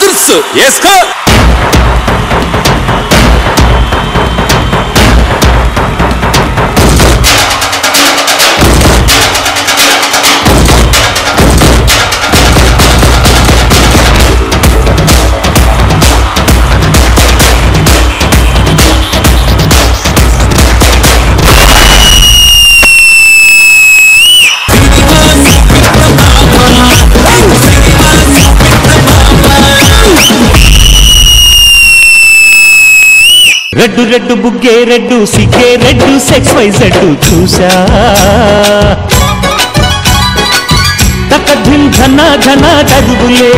ఉర్సు వేసుకో. Red red బుగ్గే red సిగ్గే రెడ్డు సెక్స్ వై జెడ్డు చూసా తక్కధిం ఘన ఘన తడుగులే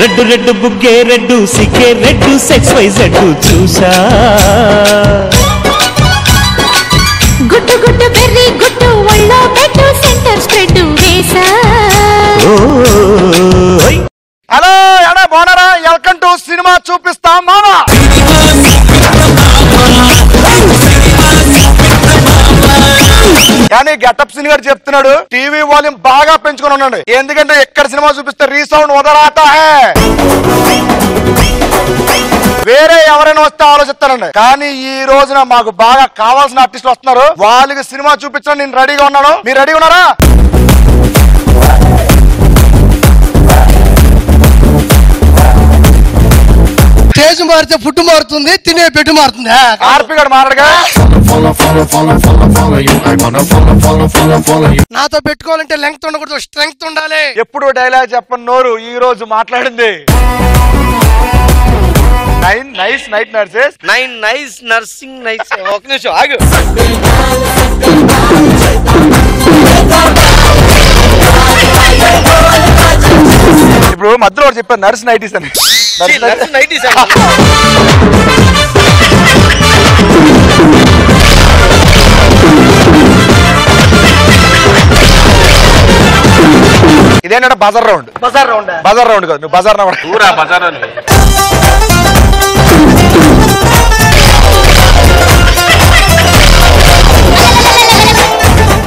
రెడ్డు రెడ్డు బుగ్గే రెడ్డు సిగ్గే రెడ్డు సెక్స్ వై జెడ్డు చూసా గుట్టు గుట్టు బెర్రీ గుట్టు ఒళ్ళో పెట్టు సెంటర్ స్ప్రెడ్ వేసా. హలో ఎడా బాగున్నారా? వెల్కమ్ టు సినిమా చూపిస్తాం మామా. కానీ గెటప్ సిన్ గారు చెప్తున్నాడు టీవీ వాల్యూమ్ బాగా పెంచుకొని ఉండండి, ఎందుకంటే ఎక్కడ సినిమా చూపిస్తే రీసౌండ్ వదలాతా హే. వేరే ఎవరైనా వస్తే ఆలోచిస్తానండి, కానీ ఈ రోజున మాకు బాగా కావాల్సిన ఆర్టిస్టులు వస్తున్నారు. వాళ్ళకి సినిమా చూపించడం నేను రెడీగా ఉన్నాను. మీరు రెడీ ఉన్నారా? స్టేజ్ మారితే ఫుడ్ మారుతుంది, తినే పెట్టు మారుతుంది. ఆర్పి గారు మారడుగా. నాతో పెట్టుకోవాలంటే లెంగ్త్ ఉండకూడదు, స్ట్రెంగ్త్ ఉండాలి. ఎప్పుడు డైలాగ్ చెప్పని నోరు ఈ రోజు మాట్లాడింది. 9 nice night nurses, 9 nice nursing nice. ఒక నిమిషం ఆగు. ఇప్పుడు మధ్యలో చెప్పారు నర్స్ నైటీస్ అని. నైటీస్ ఇదేంటంటే బజార్ రౌండ్. బజార్ రౌండ్ బజార్ రౌండ్ కాదు, నువ్వు బజార్ ఊరా బజార్ అని.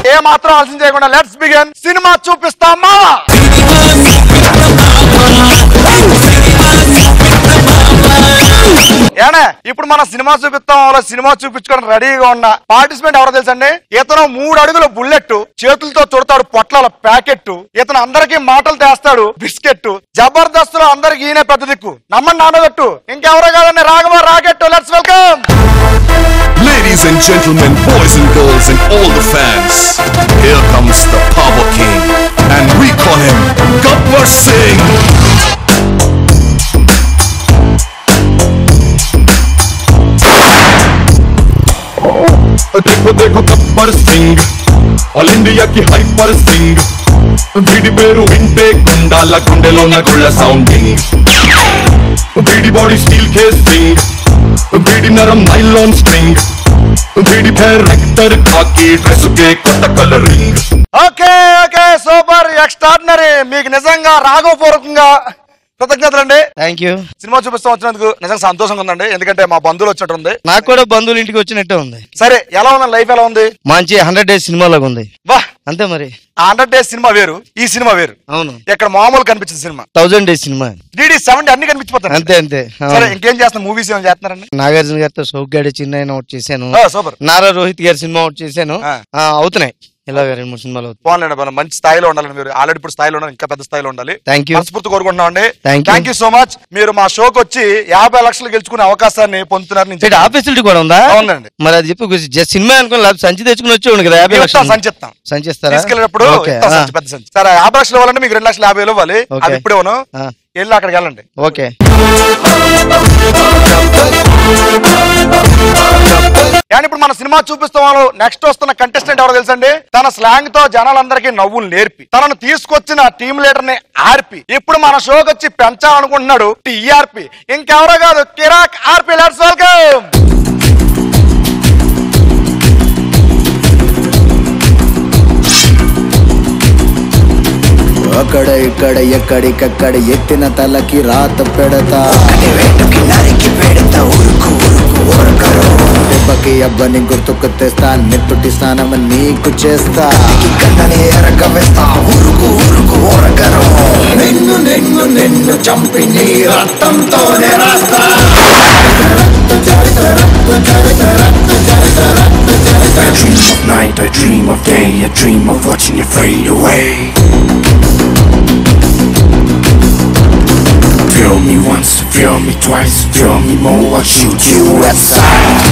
ఏ మాత్రం ఆలోచన చేయకుండా లెట్స్ బిగిన్. సినిమా చూపిస్తాం మావా. ఏనా ఇప్పుడు మన సినిమా చూపిస్తాం, అలా సినిమా చూపించుకోవడం రెడీగా ఉన్న పార్టిసిపెంట్ ఎవరో తెలుసండి. ఇతను 3 అడుగుల బుల్లెట్, చేతులతో చుడతాడు పొట్లాల ప్యాకెట్. ఇతను అందరికి మాటలు తెస్తాడు బిస్కెట్. జబర్దస్త్ లో అందరికి ఈయన పెద్ద దిక్కు, నమ్మని నానబెట్టు. ఇంకెవరో కాదండి, Raghava rocket. Let's welcome. Ladies and gentlemen, boys and girls and all the fans, here comes the Power King and we call him Gabbar Singh. देखो देखो गब्बर सिंह, ऑल इंडिया की हाइपर सिंह. बीडी पेरू विंटे गुंडाला गुंडेलोన గుళ్ళ సౌండింగ్. बीडी बॉडी स्टील केसिंग, बीडी नरम नाइलॉन स्ट्रिंग, बीडी फेर रेक्टर खाकी ड्रेस के కొత్త colouring. Okay okay super extraordinary. మీకు నిజంగా రాఘవపూర్వకంగా కృతజ్ఞతలండి. Thank you. సినిమా చూపిస్తాం వచ్చినందుకు నిజంగా సంతోషంగా ఉందండి, ఎందుకంటే మా బంధువులు వచ్చినట్టు ఉంది. నాకు కూడా బంధువులు ఇంటికి వచ్చినట్టే ఉంది. సరే ఎలా ఉంది లైఫ్, ఎలా ఉంది? మంచి 100 డేస్ సినిమా లాగా ఉంది. వా అంతే మరి. 100 డేస్ సినిమా వేరు, ఈ సినిమా వేరు. అవును, ఇక్కడ మామూలు కనిపించింది సినిమా. 1000 days cinema. 3D 70 అన్ని కనిపించిపోతాయి. అంతే అంతే. సరే ఇంకేం చేస్తున్నా? మూవీస్ ఏమైనా చేస్తున్నారండి? నాగార్జున గారితో సౌగాడి చిన్న అవుట్ చేశాను. సూపర్. నారా రోహిత్ గారి సినిమా అవుట్ చేశాను. అవుతున్నాయి ఇలాగ 2-3 సినిమాలు. బాగుందండి, మంచి స్థాయిలో ఉండాలి. మీరు ఆల్రెడీ ఇప్పుడు స్థాయిలో ఉన్నారు, ఇంకా పెద్ద స్థాయిలో ఉండాలి. Thank you. మనస్ఫూర్తి కోరుకుంటున్నాం అండి. Thank you so much. మీరు మా షోకి వచ్చి 50 లక్షలు గెలుచుకునే అవకాశాన్ని పొందుతున్నారు. ఆ ఫెసిలిటీ కూడా ఉందా? అవునండి. మరి అది చెప్పి జస్ట్ సినిమా అనుకుని సంచి తెచ్చుకుని వచ్చి కదా 50 లక్షలు సంచిస్తాం. సంచిస్తారా? తీసుకెళ్ళినప్పుడు పెద్ద సంచి. సరే 50 లక్షలు ఇవ్వాలంటే మీకు 2,50,000 ఇవ్వాలి. అది ఇప్పుడే వెళ్ళి అక్కడికి వెళ్ళండి. ఓకే. కానీ ఇప్పుడు మన సినిమా చూపిస్తాం నెక్స్ట్ వస్తున్న కంటెస్టెంట్ ఎవరో తెలుసండి. తన స్లాంగ్ తో జనాలందరికీ నవ్వులు నేర్పి తనను తీసుకొచ్చిన టీమ్ లీడర్ ని ఆర్పి ఇప్పుడు మన షోకి వచ్చి పెంచాలనుకుంటున్నాడు టీఆర్పి. ఇంకెవరో కాదు, కిరాక్ ఆర్పి. Let's welcome. అక్కడ ఇక్కడ ఎక్కడికక్కడ ఎత్తిన తలకి రాత పెడతా, ఉరుకు ఉరుకు గుర్తుకి అవ్వని గుర్తుకు తెస్తా నెత్తుటి స్నానం నీకు చేస్తా గంటని ఎరగవేస్తా ఉరుకు ఉరుకు ఓరగరం నిన్ను నిన్ను నిన్ను చంపి నీ రక్తంతోనే రాస్తా I dream of night, I dream of day, I dream of watching you fade away. Feel me once, feel me twice, feel me more, I'll shoot you aside.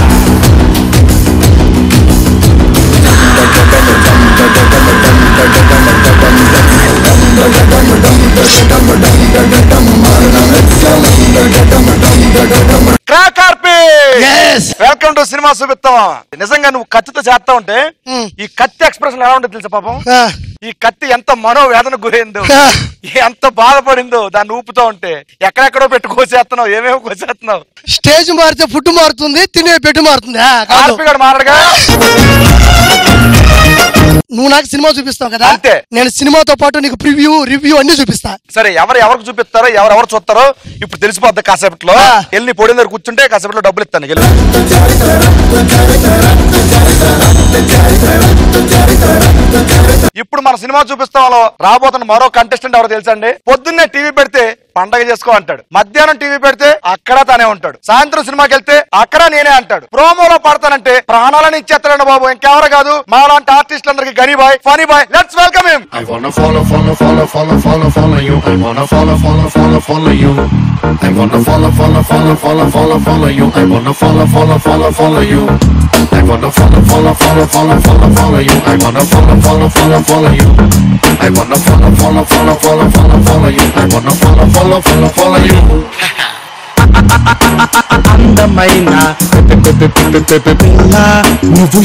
Welcome to cinema చూపిస్తాం. నిజంగా నువ్వు కత్తితో చేస్తా ఉంటే ఈ కత్తి expression ఎలా ఉంటుంది తెలుసా పాపం? ఈ కత్తి ఎంత మనోవేదన గురైందో, ఎంత బాధపడిందో దాన్ని ఊపుతా ఉంటే. ఎక్కడెక్కడో పెట్టి కోసేస్తున్నావు, ఏమేమో కోసేస్తున్నావు. స్టేజ్ మారితే ఫుడ్ మారుతుంది, తినే పెట్టు మారుతుంది. మారడుగా నువ్వు నాకు సినిమా చూపిస్తావు కదా, అంతే. నేను సినిమాతో పాటు నీకు ప్రివ్యూ రివ్యూ అన్ని చూపిస్తా. సరే, ఎవరికి చూపిస్తారో ఎవరెవరు చూస్తారో ఇప్పుడు తెలిసిపోద్ది. కాసేపట్లో వెళ్ళి పొడి దగ్గర కూర్చుంటే కాసేపట్లో డబ్బులు ఇస్తాను. ఇప్పుడు మన సినిమా చూపిస్తాంలో రాబోతున్న మరో కంటెస్టెంట్ ఎవరో తెలుసా అండి? పొద్దున్నే టీవీ పెడితే పండగ చేసుకో అంటాడు, మధ్యాహ్నం టీవీ పెడితే అక్కడ తానే ఉంటాడు, సాయంత్రం సినిమాకి వెళ్తే అక్కడ నేనే అంటాడు, ప్రోమోలో పడతానంటే ప్రాణాలను ఇచ్చేస్తాడండి బాబు. ఇంకెవరు కాదు, మాలాంటి ఆర్టిస్టులందరికీ Ghani boy, funny boy. Let's welcome him. I wanna follow you. I wanna follow you. I wanna follow you. I wanna follow you. I wanna follow you. I wanna follow you. I wanna follow you. అందమైన పిల్ల నువ్వు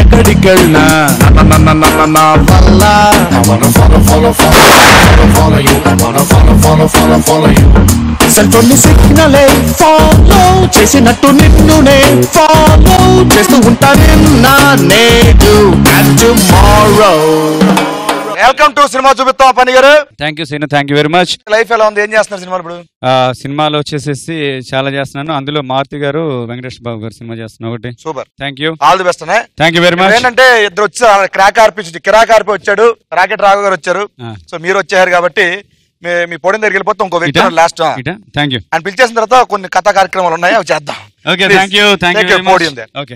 ఎక్కడికెళ్ళినా నా వల్ల I wanna follow you. I wanna follow you. Cellphone సిగ్నలే follow చేసినట్టు నిన్నునే follow చేస్తూ ఉంటాను నేడు and tomorrow. Welcome to cinema చూపిస్తాం పని గారు. Thank you Seenu, thank you very much. Life ఎలా ఉంది, ఏం చేస్తున్నారు సినిమాలు ఇప్పుడు? సినిమాలో వచ్చేసేసి చాలా చేస్తున్నాను. అందులో మారుతి గారు, వెంకటేష్ బాబు గారు సినిమా చేస్తున్నా ఒకటి. Super, thank you, all the best. Thank you very much. ఏంటంటే ఇద్దరు వచ్చారు, కిరాక్ ఆర్పి వచ్చాడు, రాకెట్ రాఘవ్ గారు వచ్చారు. సో మీరు వచ్చారు కాబట్టి మీ పొడి దగ్గరికి వెళ్ళిపోతే ఇంకో వ్యక్తి లాస్ట్ థ్యాంక్ యూ అని పిలిచేసిన తర్వాత కొన్ని కథా కార్యక్రమాలు ఉన్నాయి, అవి చేద్దాం. Okay, thank you podium they. Okay.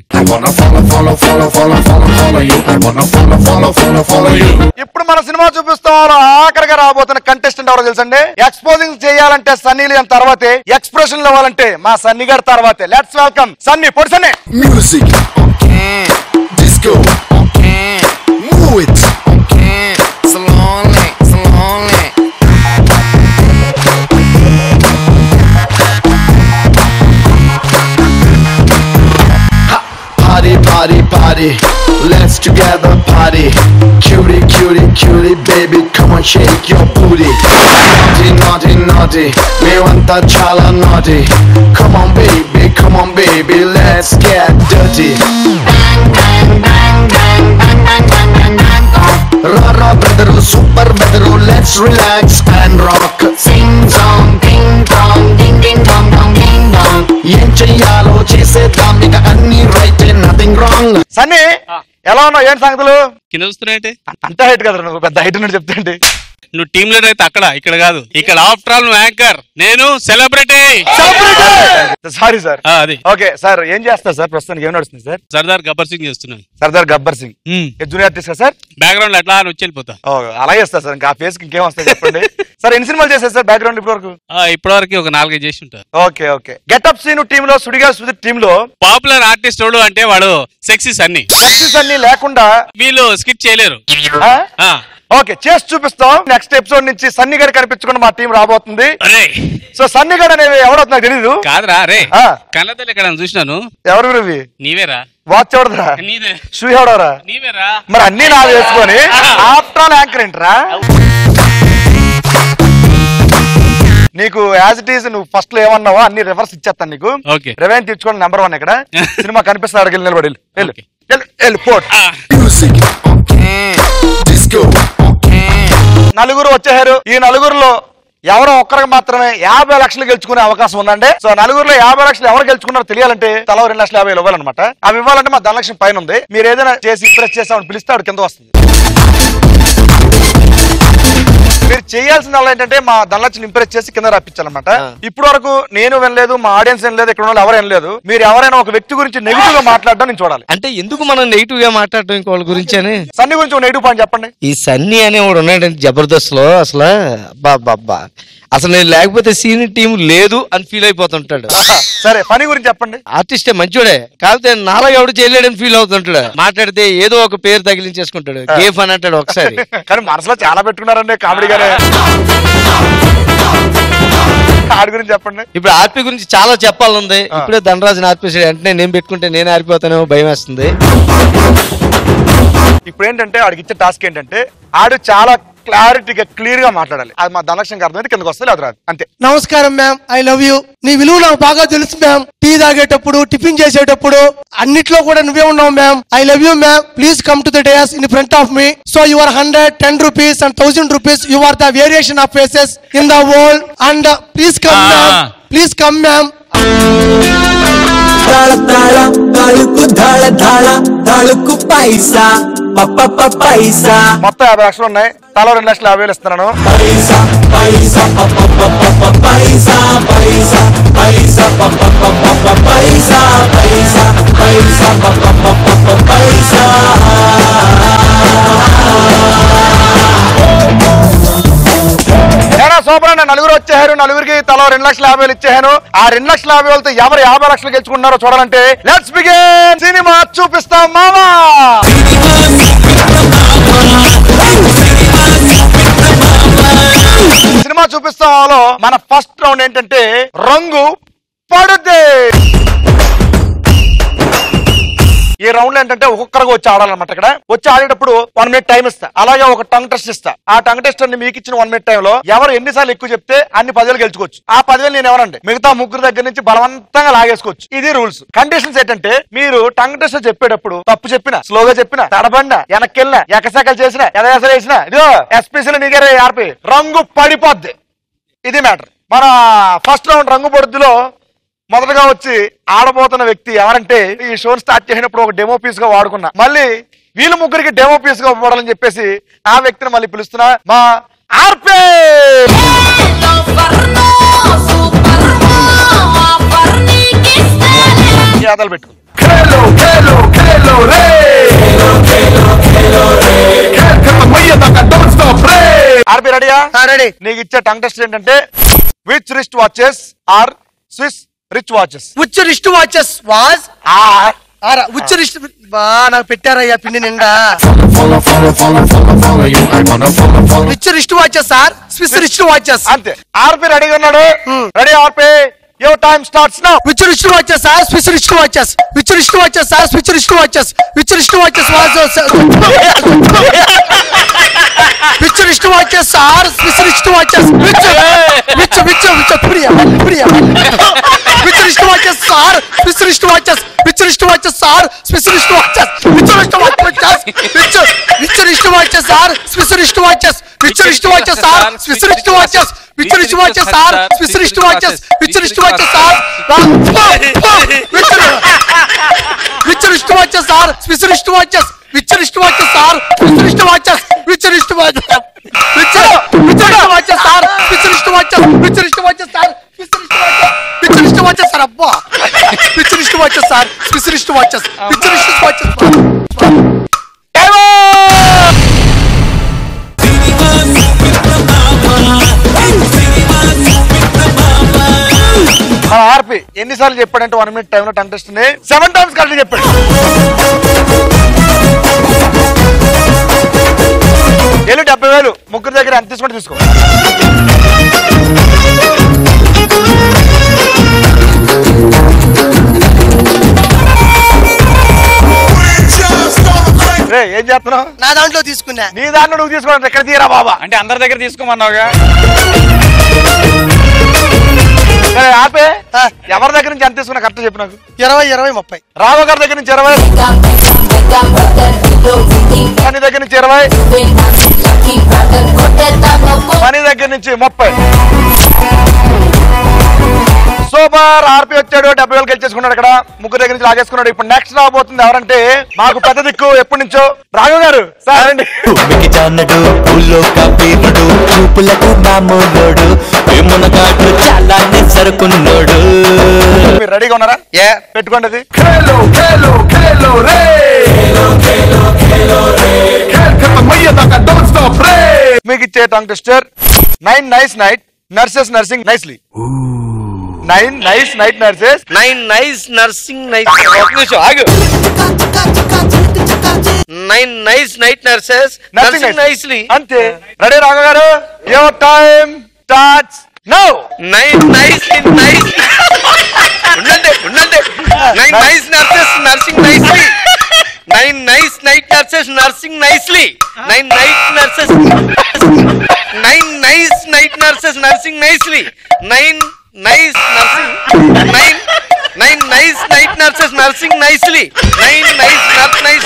ఇప్పుడు మన సినిమా చూపిస్తాం ఆఖరిగా రాబోతున్న కంటెస్టెంట్ ఎవరో తెలుసండి? ఎక్స్పోజింగ్ చేయాలంటే సన్నీ లియోన్ తర్వాతే, ఎక్స్ప్రెషన్ ఇవ్వాలంటే మా సన్నీ గారి తర్వాతే. Let's welcome Sunny. పొడి Sunny. Music, disco, move it, slowly. Party, let's together party. Cutie, baby, come on shake your booty. Naughty, మేమంతా చాలా naughty. Come on baby, let's get dirty. Rara brother, super brother, let's relax and rock. Sing song, ding dong, ding ding dong dong ding dong. ఏం చెయ్యాలో చేసేద్దాం, ఇక అన్ని right, nothing wrong. Sunny ఎలా ఉన్నావు, ఏం సంగతులు? కింద చూస్తున్నాయంటే అంత హైట్ కదా, నువ్వు పెద్ద హైట్ నుండి చెప్తాండి. నువ్వు టీమ్ లీడర్ అయితే అక్కడ, ఇక్కడ కాదు. ఇక్కడ ఆఫ్టర్ ఆల్ నువ్వు యాంకర్, నేను సెలబ్రిటీ. Sorry sir. అది ఓకే సార్. ఏం చేస్తారు సార్ ప్రస్తుతానికి, ఏం నడుస్తుంది సార్? సర్దార్ గబ్బర్ సింగ్ చేస్తున్నాను. సర్దార్ గబ్బర్ సింగ్ జూనియర్ ఆర్టిస్ట్ కదా సార్? బ్యాక్గ్రౌండ్ అట్లా వచ్చి వెళ్ళిపోతా. అలా చేస్తా సార్, ఇంకా ఫేస్ ఇంకేం వస్తాయి చెప్పండి. సార్ ఎన్ని సినిమాలు చేశారు సార్ బ్యాక్గ్రౌండ్ ఇప్పటి వరకు? ఇప్పటివరకు ఒక 4-5 చేసి ఉంటారు. ఓకే. గెటప్ సీన్ టీమ్ లో, సుడిగా సుధీర్ టీమ్ లో పాపులర్ ఆర్టిస్ట్ అంటే వాడు సెక్సీస్ అన్ని లేకుండా వీళ్ళు స్కిట్ చేయలేరు. ఓకే, చేసి చూపిస్తాం. నెక్స్ట్ ఎపిసోడ్ నుంచి సన్నీ గడ్ కనిపించుకుని మా టీం రాబోతుంది. సో సన్నీ గడ్ అనేవి ఎవరో నాకు తెలీదు. కాదురా రే, కళ్ళతల్లి ఎక్కడ చూసినాను. ఎవరు రవి? నీవేరా. వాచ్ ఎవడరా? నీదే. షూ ఎవడరా? నీవేరా. మరి అన్ని నా వేసుకొని ఆఫ్టర్ ఆల్ యాంకర్ ఏంట్రా? నీకు యాజ్ ఇట్ ఈస్ నువ్వు ఫస్ట్ లో ఏమన్నావో అన్ని రివర్స్ ఇచ్చేస్తాను నీకు. రెవెన్యూ తీర్చుకోండి. నెంబర్ 1 ఇక్కడ సినిమా కనిపిస్తున్నాడు, వెళ్ళి నిలబడి వెళ్ళి పోట్. నలుగురు వచ్చేసారు. ఈ నలుగురులో ఎవరో ఒక్కరికి మాత్రమే 50 లక్షలు గెలుచుకునే అవకాశం ఉందండి. సో నలుగురులో 50 లక్షలు ఎవరు గెలుచుకున్నారో తెలియాలంటే తలా 2,50,000 ఇవ్వాలన్నమాట. అవి ఇవ్వాలంటే మా ధనలక్ష్మి పైన ఉంది. మీరు ఏదైనా చేసి ఇంప్రెస్ చేస్తామని పిలిస్తే ఆవిడ కింద వస్తుంది. మీరు చేయాల్సిన ఏంటంటే మా ధనలక్ష్మిని ఇంప్రెస్ చేసి కింద రప్పించాలన్నమాట. ఇప్పుడు వరకు నేను వినలేదు, మా ఆడియన్స్ వినలేదు, ఇక్కడ ఉన్న ఎవరు వినలేదు. మీరు ఎవరైనా ఒక వ్యక్తి గురించి నెగిటివ్ గా మాట్లాడడం నేను చూడాలి. అంటే ఎందుకు మనం నెగిటివ్ గా మాట్లాడటం ఇంకోళ్ళ గురించి అని? సన్నీ గురించి నెగిటివ్ పాయింట్ చెప్పండి. ఈ సన్నీ అనేవాడు ఉన్నాడండి జబర్దస్త్ లో, అసలు బాబా అసలు నేను లేకపోతే సీనియర్ టీం లేదు అని ఫీల్ అయిపోతుంటాడు. సరే ఫనీ గురించి చెప్పండి. ఆర్టిస్టే మంచోడే, కాకపోతే నాలుగు ఎవడు చేయలేడని ఫీల్ అవుతుంటాడు. మాట్లాడితే ఏదో ఒక పేరు తగిలించేసుకుంటాడు, గేఫ్ అని అంటాడు ఒకసారి. కానీ మనసులో చాలా పెట్టుకున్నారండి కామెడీగానే. ఆడి గురించి చెప్పండి. ఇప్పుడు ఆర్పి గురించి చాలా చెప్పాలంది. ఇప్పుడే ధనరాజుని ఆర్పేసాడు, వెంటనే నేను పెట్టుకుంటే నేను ఆరిపోతానేమో భయం వేస్తుంది. ఇప్పుడు ఏంటంటే ఆడికి ఇచ్చే టాస్క్ ఏంటంటే ఆడు చాలా క్లారిటీగా క్లియర్ గా మాట్లాడాలి. అది మా ధనలక్ష్మికి అర్థమైతే కిందకి వస్తుంది, అది రాదు అంతే. నమస్కారం మ్యామ్, ఐ లవ్ యూ. నీ విలువ నాకు బాగా తెలుసు మ్యామ్. టీ తాగేటప్పుడు, టిఫిన్ చేసేటప్పుడు అన్నిట్లో కూడా నువ్వే ఉన్నావు ma'am. I love you ma'am. Please come to the dais in front of me. So you are 100, 10 rupees and 1000 rupees. You are the variation of faces in the world and please come ma'am. Please come ma'am. మొత్తం 50 లక్షలు ఉన్నాయి, తల 2,50,000 ఇస్తున్నాను. Super. నలుగురు వచ్చేసారు, నలుగురికి తల 2,50,000 ఇచ్చేసాను. ఆ 2,50,000తో ఎవరు 50 లక్షలు గెలుచుకున్నారో చూడాలంటే లెట్స్ బిగిన్. సినిమా చూపిస్తాం మామా. సినిమా చూపిస్తాంలో మన ఫస్ట్ రౌండ్ ఏంటంటే రంగు పడుద్ది. ఈ రౌండ్ లో ఏంటంటే ఒక్కొక్కరికి వచ్చి ఆడాలన్నమాట. ఇక్కడ వచ్చి ఆడేటప్పుడు 1 minute టైం ఇస్తా, అలాగే ఒక టంగ్ టెస్ట్ ఇస్తా. ఆ టంగ్ టెస్ట్ అన్ని మీకు ఇచ్చిన 1 minute టైంలో ఎవరు ఎన్నిసార్లు ఎక్కువ చెప్తే అన్ని 10,000 గెలుచుకోవచ్చు. ఆ 10,000 నేను ఎవరండి మిగతా ముగ్గురు దగ్గర నుంచి బలవంతంగా లాగేసుకోవచ్చు. ఇది రూల్స్. కండిషన్స్ ఏంటంటే మీరు టంగ్ టెస్ట్ చెప్పేటప్పుడు తప్పు చెప్పినా, స్లోగా చెప్పినా, తడబండా, వెనక్కెళ్ళినా, ఎకసెకలు చేసినా, ఎదసలు వేసినా, ఇదిగో ఎస్పెషల్ నీకే ఆర్పి రంగు పడిపోద్ది. ఇది మ్యాటర్. మన ఫస్ట్ రౌండ్ రంగు పడుద్దిలో మొదటగా వచ్చి ఆడబోతున్న వ్యక్తి ఎవరంటే ఈ షోని స్టార్ట్ చేసినప్పుడు ఒక డెమో పీస్ గా వాడుకున్నా, మళ్ళీ వీళ్ళు ముగ్గురికి డెమో పీస్ గా వాడాలని చెప్పేసి ఆ వ్యక్తిని మళ్ళీ పిలుస్తున్నా, మా ఆర్పే. యాదలు పెట్టు. ఆర్పి రెడీయా? రెడీ. నీకు ఇచ్చే టంగ్ టెస్ట్ ఏంటంటే which wrist watches are Swiss rich watches. ఉచ్చ రిస్ట్ వాచెస్ వాజ్ ఉచ్చ రిస్ట్ నాకు పెట్టారయ్యా పిండి నిండా. Rich wrist watches sir, Swiss wrist watches అంతే. ఆర్పి రెడీగా ఉన్నాడు. Ready RP, your time starts now. Which wrist watches sir, Swiss wrist watches. Which wrist watches sir, switch wrist watches. Which wrist watches was which wrist watches sir, Swiss wrist watches. Which which which which Priya Priya which wrist watches sir, Swiss wrist watches. Which wrist watches sir, Swiss wrist watches. Which wrist watches which which wrist watches sir, Swiss wrist watches. Which wrist watches sir, Swiss wrist watches. Which wrist watches sir, Swiss wrist watches. Which wrist watches sir, which wrist watches sir, Swiss wrist watches. Which wrist watches sir, Swiss wrist watches. Which wrist watches which which wrist watches sir, Swiss wrist watches. Which wrist watches sir, Swiss wrist watches. Which wrist watches sir, అబ్బా. Which wrist watches sir, Swiss wrist watches. Which wrist watches. మన RP ఎన్నిసార్లు చెప్పాడంటే 1 minute టైంలో tongue test ని 7 times correct చెప్పాడు. వెళ్ళి 70,000 ముగ్గురు దగ్గర ఎంత తీసుకుంటే తీసుకో. ఏం చేస్తున్నావు? నా దాంట్లో తీసుకున్నా. నీ దాంట్లో నువ్వు తీసుకోవాలి, ఎక్కడ తీరా బాబా? అంటే అందరి దగ్గర తీసుకోమన్నావుగా. ఆపే, ఎవరి దగ్గర నుంచి ఎంత తీసుకున్నా కరెక్ట్ చెప్పు నాకు. 20, 20, 30. రావు గారి దగ్గర నుంచి 20. పని దగ్గర నుంచి 20, పని దగ్గర నుంచి 30. సూపర్. ఆర్పి వచ్చాడు, 70,000 గెలిచేసుకున్నాడు. ఇక్కడ ముగ్గురు దగ్గర నుంచి లాగేసుకున్నాడు. ఇప్పుడు నెక్స్ట్ రాబోతుంది ఎవరంటే మాకు పెద్ద దిక్కు ఎప్పటి నుంచో రాఘవ్ గారు. సార్ అండి. మీరు రెడీగా ఉన్నారా? పెట్టుకోండి అది. మీకు ఇచ్చే tongue twister 9 nice night nurses nursing nicely. 9 nice night nurses. 9 nice nursing nice. ఒక నిమిషం ఆగు. 9 nice night nurses nursing nicely. అంతే. రెడీ రాఘవ్ గారు? Your time starts now. 9 nice nice. ఉండండి. 9 nice nurses nursing nicely. 9 nice night nurses nursing nicely. 9 night nurses. 9 nice night nurses nursing nicely. 9 nice nursing. 9 nice night nurses nursing nicely. 9 nice nurses.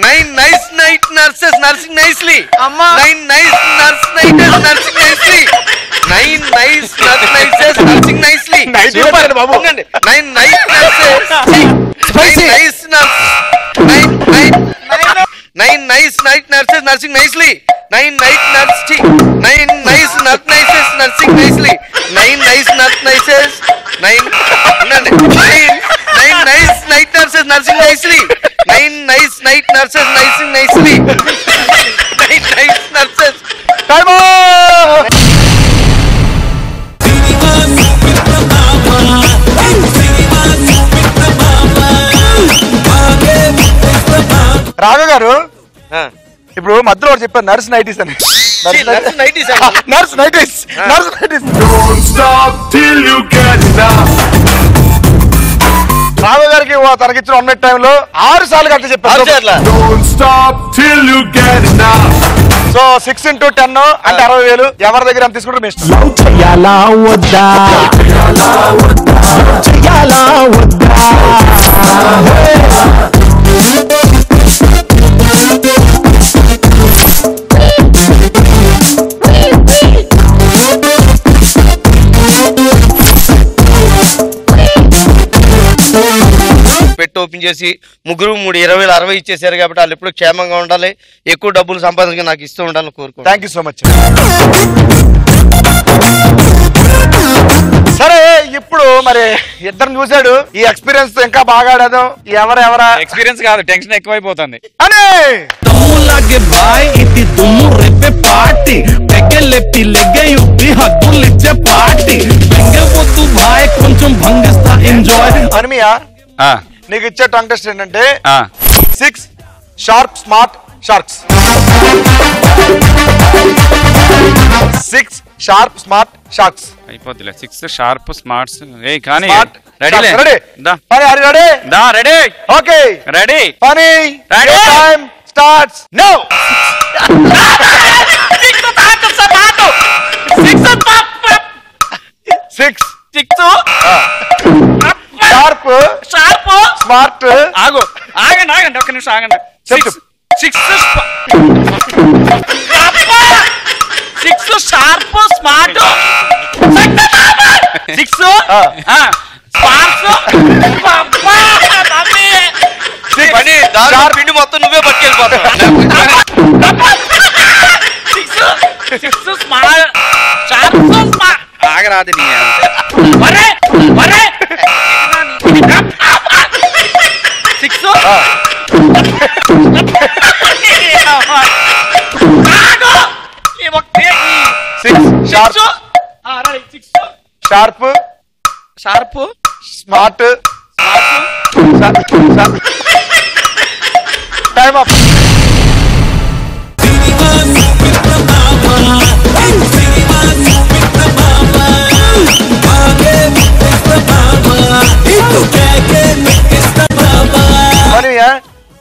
9 nice night nurses nursing nicely. 9 nice nursing nicely. 9 nice nurses nursing nicely. Super babu. 9 nice nurses. 9 nice nurse. 9 nice night nurses nursing nicely. 9 night nurse. 9 nice nurses nursing nicely. 9 nice nurses. 9 nice night nurses nursing nicely. 9 nice night nurses nursing nicely. 9 nice nurses. Time on. Raghav గారు ఇప్పుడు మధ్యలో ఒకటి చెప్పారు nurse nighties అని. Nurse nighties. Raghav గారికి తనకిచ్చిన 1 minute టైంలో 6 సార్లు కరెక్ట్ చెప్పారు. సో 6 into 10 అంటే 60,000. ఎవరి దగ్గర ఎంత తీసుకుంటారు మీ ఇష్టం. పెట్టి ఓపెన్ చేసి ముగ్గురు 3 20 60 ఇచ్చేసారు కాబట్టి వాళ్ళు ఎప్పుడు క్షేమంగా ఉండాలి, ఎక్కువ డబ్బులు సంపాదించి నాకు ఇస్తూ ఉండాలని కోరుకుంటున్నాను. Thank you so much. సరే ఇప్పుడు మరి ఇద్దరు చూసాడు. ఈ ఎక్స్పీరియన్స్ తో ఇంకా బాగా ఆడాదు. ఎవరెవరా ఎక్స్పీరియన్స్ కాదు, టెన్షన్ ఎక్కువైపోతుంది. అని లాగే బాయ్ ఇది దుమ్ము రేపే పార్టీ పెగ్గెలెత్తి లెగ్గయుప్పి హద్దులిచ్చే పార్టీ బెంగవద్దు బాయ్ కొంచెం భంగిస్తా ఎంజాయ్. అనిమియా నీకు ఇచ్చే టంగ్ టెస్ట్ ఏంటంటే 6 sharp smart sharks. 6 sharp smart sharks అయిపోద్దిలే. 6 షార్ప్ స్మార్ట్స్. ఏ కానీ రెడీ రెడీ దా రెడీ. Okay ready. పని time starts now. 6 sharp smart. ఆగండి ఒక్క నిమిషం ఆగండి. 6 షార్ప్ స్మార్ట్ 6 పిండి మొత్తం నువ్వే పట్టుకెళ్ళిపోతావు. 6 స్మార్ట్ షార్ప్ స్మార్ట్. ఆగరాదు నీ 6 షార్ప్ స్మార్ట్ టైమ్ అప్.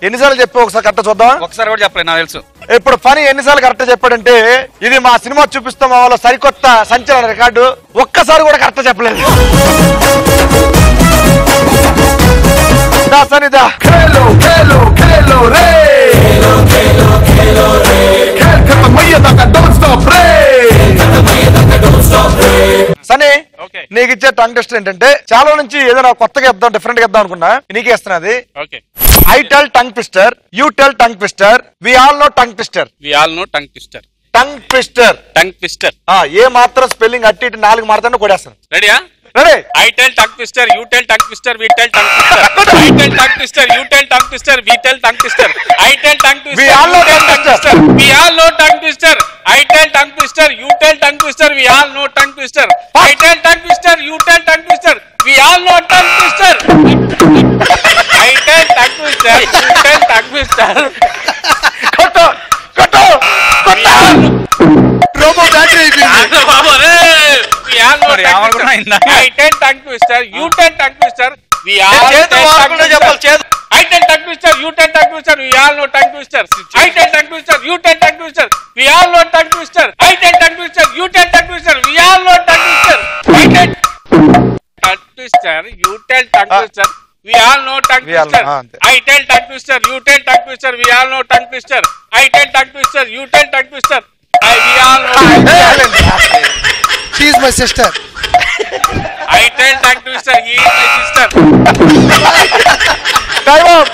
ఎన్నిసార్లు చెప్పి ఒకసారి కరెక్ట్ చూద్దాం. ఒకసారి కూడా చెప్పలేదు నాకు తెలుసు. ఇప్పుడు ఫనీ ఎన్నిసార్లు కరెక్ట్ చెప్పాడంటే ఇది మా సినిమా చూపిస్తాం వాళ్ళ సరికొత్త సంచలన రికార్డు. ఒక్కసారి కూడా కరెక్ట్ చెప్పలేదు. खेलो रे खेल खत्म అయ్యేదాకా డోంట్ స్టాప్ రే సరే నీకు ఇచ్చే టంగ్ టెస్ట్ ఏంటంటే చాలా నుంచి ఏదైనా కొత్తగా ఇద్దాం డిఫరెంట్ గా ఇద్దాం అనుకున్నా నీకే ఇస్తున్నది. I tell tongue twister, you tell tongue twister, we all know tongue twister. Tongue twister ఏ మాత్రం స్పెల్లింగ్ అట్టి ఇటు 4 మాత్రమే కొడేస్తాను. రెడీయా? Ready. I tell tongue twister, you tell tongue twister, we tell tongue twister. I tell tongue twister, you tell tongue twister, we tell tongue twister. I tell tongue twister, we all know tongue twister. We all know tongue twister. I tell tongue twister, you tell tongue twister, we all know tongue twister. I tell tongue twister, you tell tongue twister, we all know tongue twister. I tell tongue twister, you tell tongue twister. కొట్టు కొట్టు కొట్టు robo battery అయిపోయింది బాబు రే. We all know tongue twister. I tell tongue twister, you tell tongue twister, we all tell tongue twister. I tell tongue twister, you tell tongue twister, we all know tongue twister. I tell tongue twister, you tell tongue twister, we all know tongue twister. I tell tongue twister, you tell tongue twister, we all know tongue twister. I tell tongue twister, you tell tongue twister, we all know tongue twister. I tell tongue twister, you tell tongue twister, we all know tongue twister. I tell tongue twister, you tell tongue twister, we all know. She is my sister. I tell tongue twister, he is my sister. Time up.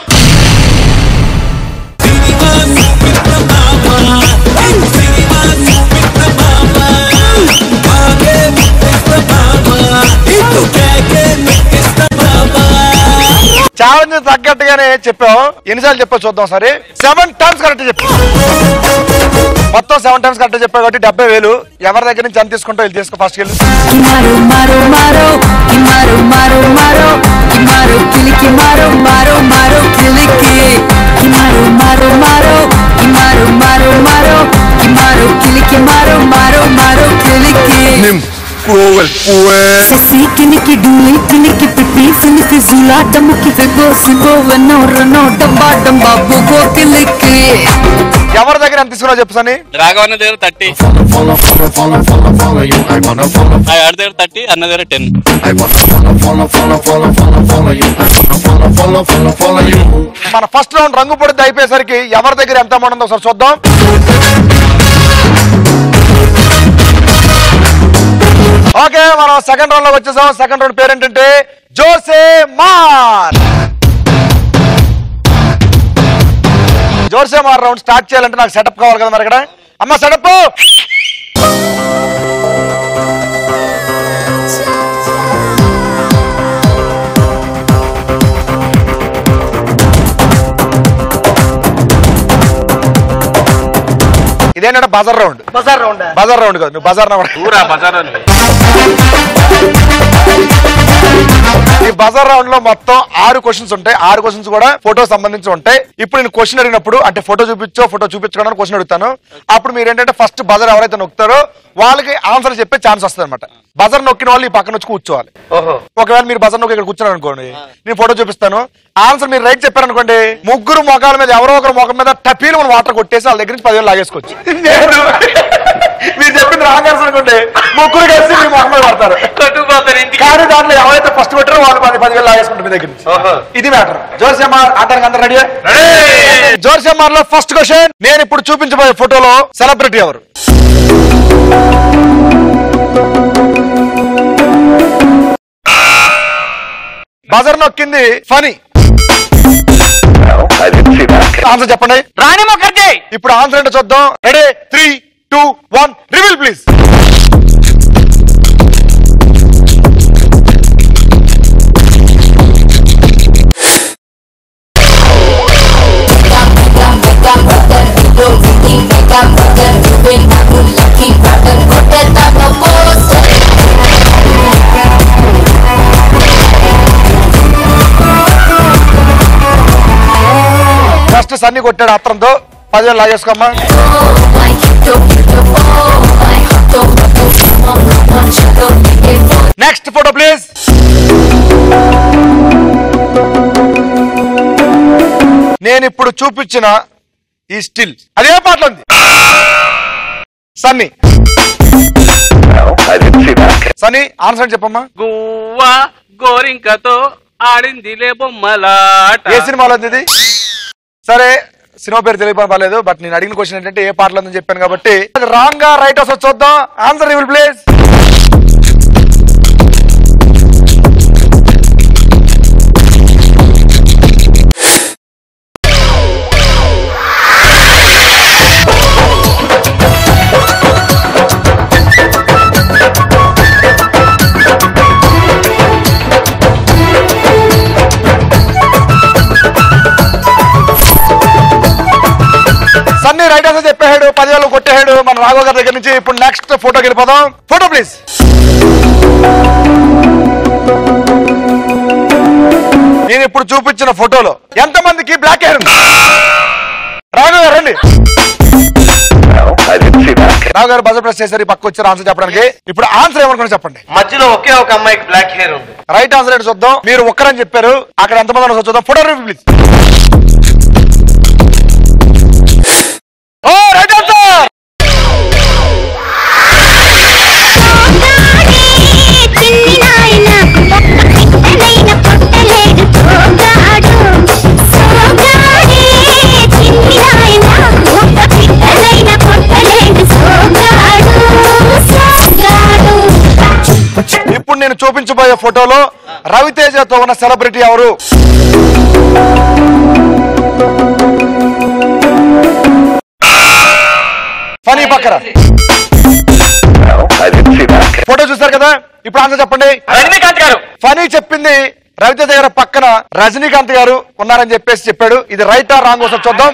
Challenge తగ్గట్టుగానే చెప్పావు. ఎన్నిసార్లు చెప్పావు చూద్దాం సరే. 7 times correct చెప్పు. మొత్తం 7 times correct చెప్పావు కాబట్టి 70,000. ఎవరి దగ్గర నుంచి ఎంత తీసుకుంటావు వెళ్ళి తీసుకో. ఫస్ట్ వెళ్ళి ఎవరి దగ్గర ఎంత తీసుకున్నావు చెప్పు సని. రాఘవన్న దగ్గర 30, ఆడి దగ్గర 30, అన్న దగ్గర 10. మన ఫస్ట్ రౌండ్ రంగు పొడితే అయిపోయేసరికి ఎవరి దగ్గర ఎంత అమౌంట్ ఉందో ఒకసారి చూద్దాం. ఓకే మనం సెకండ్ రౌండ్ లో వచ్చేసాం. సెకండ్ రౌండ్ పేరు ఏంటంటే జోసే మార్. జోసే మార్ రౌండ్ స్టార్ట్ చేయాలంటే నాకు సెటప్ కావాలి కదా మరి. ఇక్కడ అమ్మ సెటప్. ఇదేంటంటే బజార్ రౌండ్. బజార్ రౌండ్ కాదు, నువ్వు బజార్ ఈ బజార్ రౌండ్ లో మొత్తం 6 క్వశ్చన్స్ ఉంటాయి. 6 క్వశ్చన్స్ కూడా ఫోటో సంబంధించి ఉంటాయి. ఇప్పుడు నేను క్వశ్చన్ అడిగినప్పుడు అంటే ఫోటో చూపించుకోవడానికి క్వశ్చన్ అడుగుతాను. అప్పుడు మీరు ఏంటంటే ఫస్ట్ బజార్ ఎవరైతే నొక్కుతారో వాళ్ళకి ఆన్సర్ చెప్పే ఛాన్స్ వస్తుంది అనమాట. బజార్ నొక్కిన వాళ్ళు ఈ పక్కన వచ్చి కూర్చోవాలి. ఒకవేళ మీరు బజార్ నొక్కి ఇక్కడ కూర్చున్నారు అనుకోండి, నేను ఫోటో చూపిస్తాను. ఆన్సర్ మీరు రైట్ చెప్పారనుకోండి, ముగ్గురు మొఖాల మీద ఎవరో ఒకరు ముఖం మీద టపీలు మనం వాటర్ కొట్టేసి వాళ్ళ దగ్గర నుంచి 10,000 లాగేసుకోవచ్చు. మీరు చెప్పింది రాంగ్ ఆన్సర్ అనుకోండి, ముగ్గురు కలిసి మీ ముఖం మీద పడతారు. కానీ దాంట్లో ఎవరైతే ఫస్ట్ కొట్టారో వాళ్ళు 10,000 లాగేసుకుంటారు మీ దగ్గర నుంచి. ఇది మ్యాటర్. జోర్సెమార్ ఆడడానికి అందరూ రెడీ? జోర్సెమార్ లో ఫస్ట్ క్వశ్చన్. నేను ఇప్పుడు చూపించబోయే ఫోటోలో సెలబ్రిటీ ఎవరు? Buzzer నొక్కింది funny. ఆన్సర్ చెప్పండి. రాణి ముఖర్జీ. ఇప్పుడు ఆన్సర్ ఏంటో చూద్దాం. Ready 3, 2, 1 reveal please. First Sunny కొట్టాడు ఆత్రంతో 10,000 లాగేసుకోమ్మా. Next photo please. నేను ఇప్పుడు చూపించిన ఈ స్టిల్ అదే పాటలో ఉంది. సన్నీ. సన్నీ ఆన్సర్ చెప్పమ్మా. గువ్వా గోరింకతో ఆడిందిలే బొమ్మలాట. ఏ సినిమాలో ఉంది ఇది? సరే సినిమా పేరు తెలియకపోయినా పర్లేదు, బట్ నేను అడిగిన క్వశ్చన్ ఏంటంటే ఏ పాటలో ఉందని చెప్పాను కాబట్టి అది రాంగ్ గా రైట్ వస్తే చూద్దాం. Answer reveal please. Sunny right answer చెప్పాడు, 10,000 కొట్టేశాడు మన రాఘవ గారి దగ్గర నుంచి. ఇప్పుడు నెక్స్ట్ ఫోటోకి వెళ్ళిపోదాం. Photo please. నేను ఇప్పుడు చూపించిన ఫోటోలో ఎంతమందికి బ్లాక్ హెయిర్ ఉంది? రాఘవ గారు రండి. రాఘవ గారు బజర్ ప్రెస్ చేశారు, పక్క వచ్చారు ఆన్సర్ చెప్పడానికి. ఇప్పుడు ఆన్సర్ ఏమనుకున్నా చెప్పండి. మధ్యలో ఒకే ఒక అమ్మాయికి బ్లాక్ హెయిర్ ఉంది. రైట్ ఆన్సర్ ఏంటి చూద్దాం. మీరు ఒక్కరని చెప్పారు, అక్కడ ఎంతమంది ఉన్నారు చూద్దాం. Photo review please. Right answer. ఇప్పుడు నేను చూపించబోయే ఫోటోలో రవితేజతో ఉన్న సెలబ్రిటీ ఎవరు? ఫనీ పక్కన ఫోటో చూస్తారు కదా. ఇప్పుడు ఆన్సర్ చెప్పండి. రజనీకాంత్ గారు. ఫనీ చెప్పింది రవితేజ గారి పక్కన రజనీకాంత్ గారు ఉన్నారని చెప్పేసి చెప్పాడు. ఇది రైట్ ఆర్ రాంగ్ ఒకసారి చూద్దాం.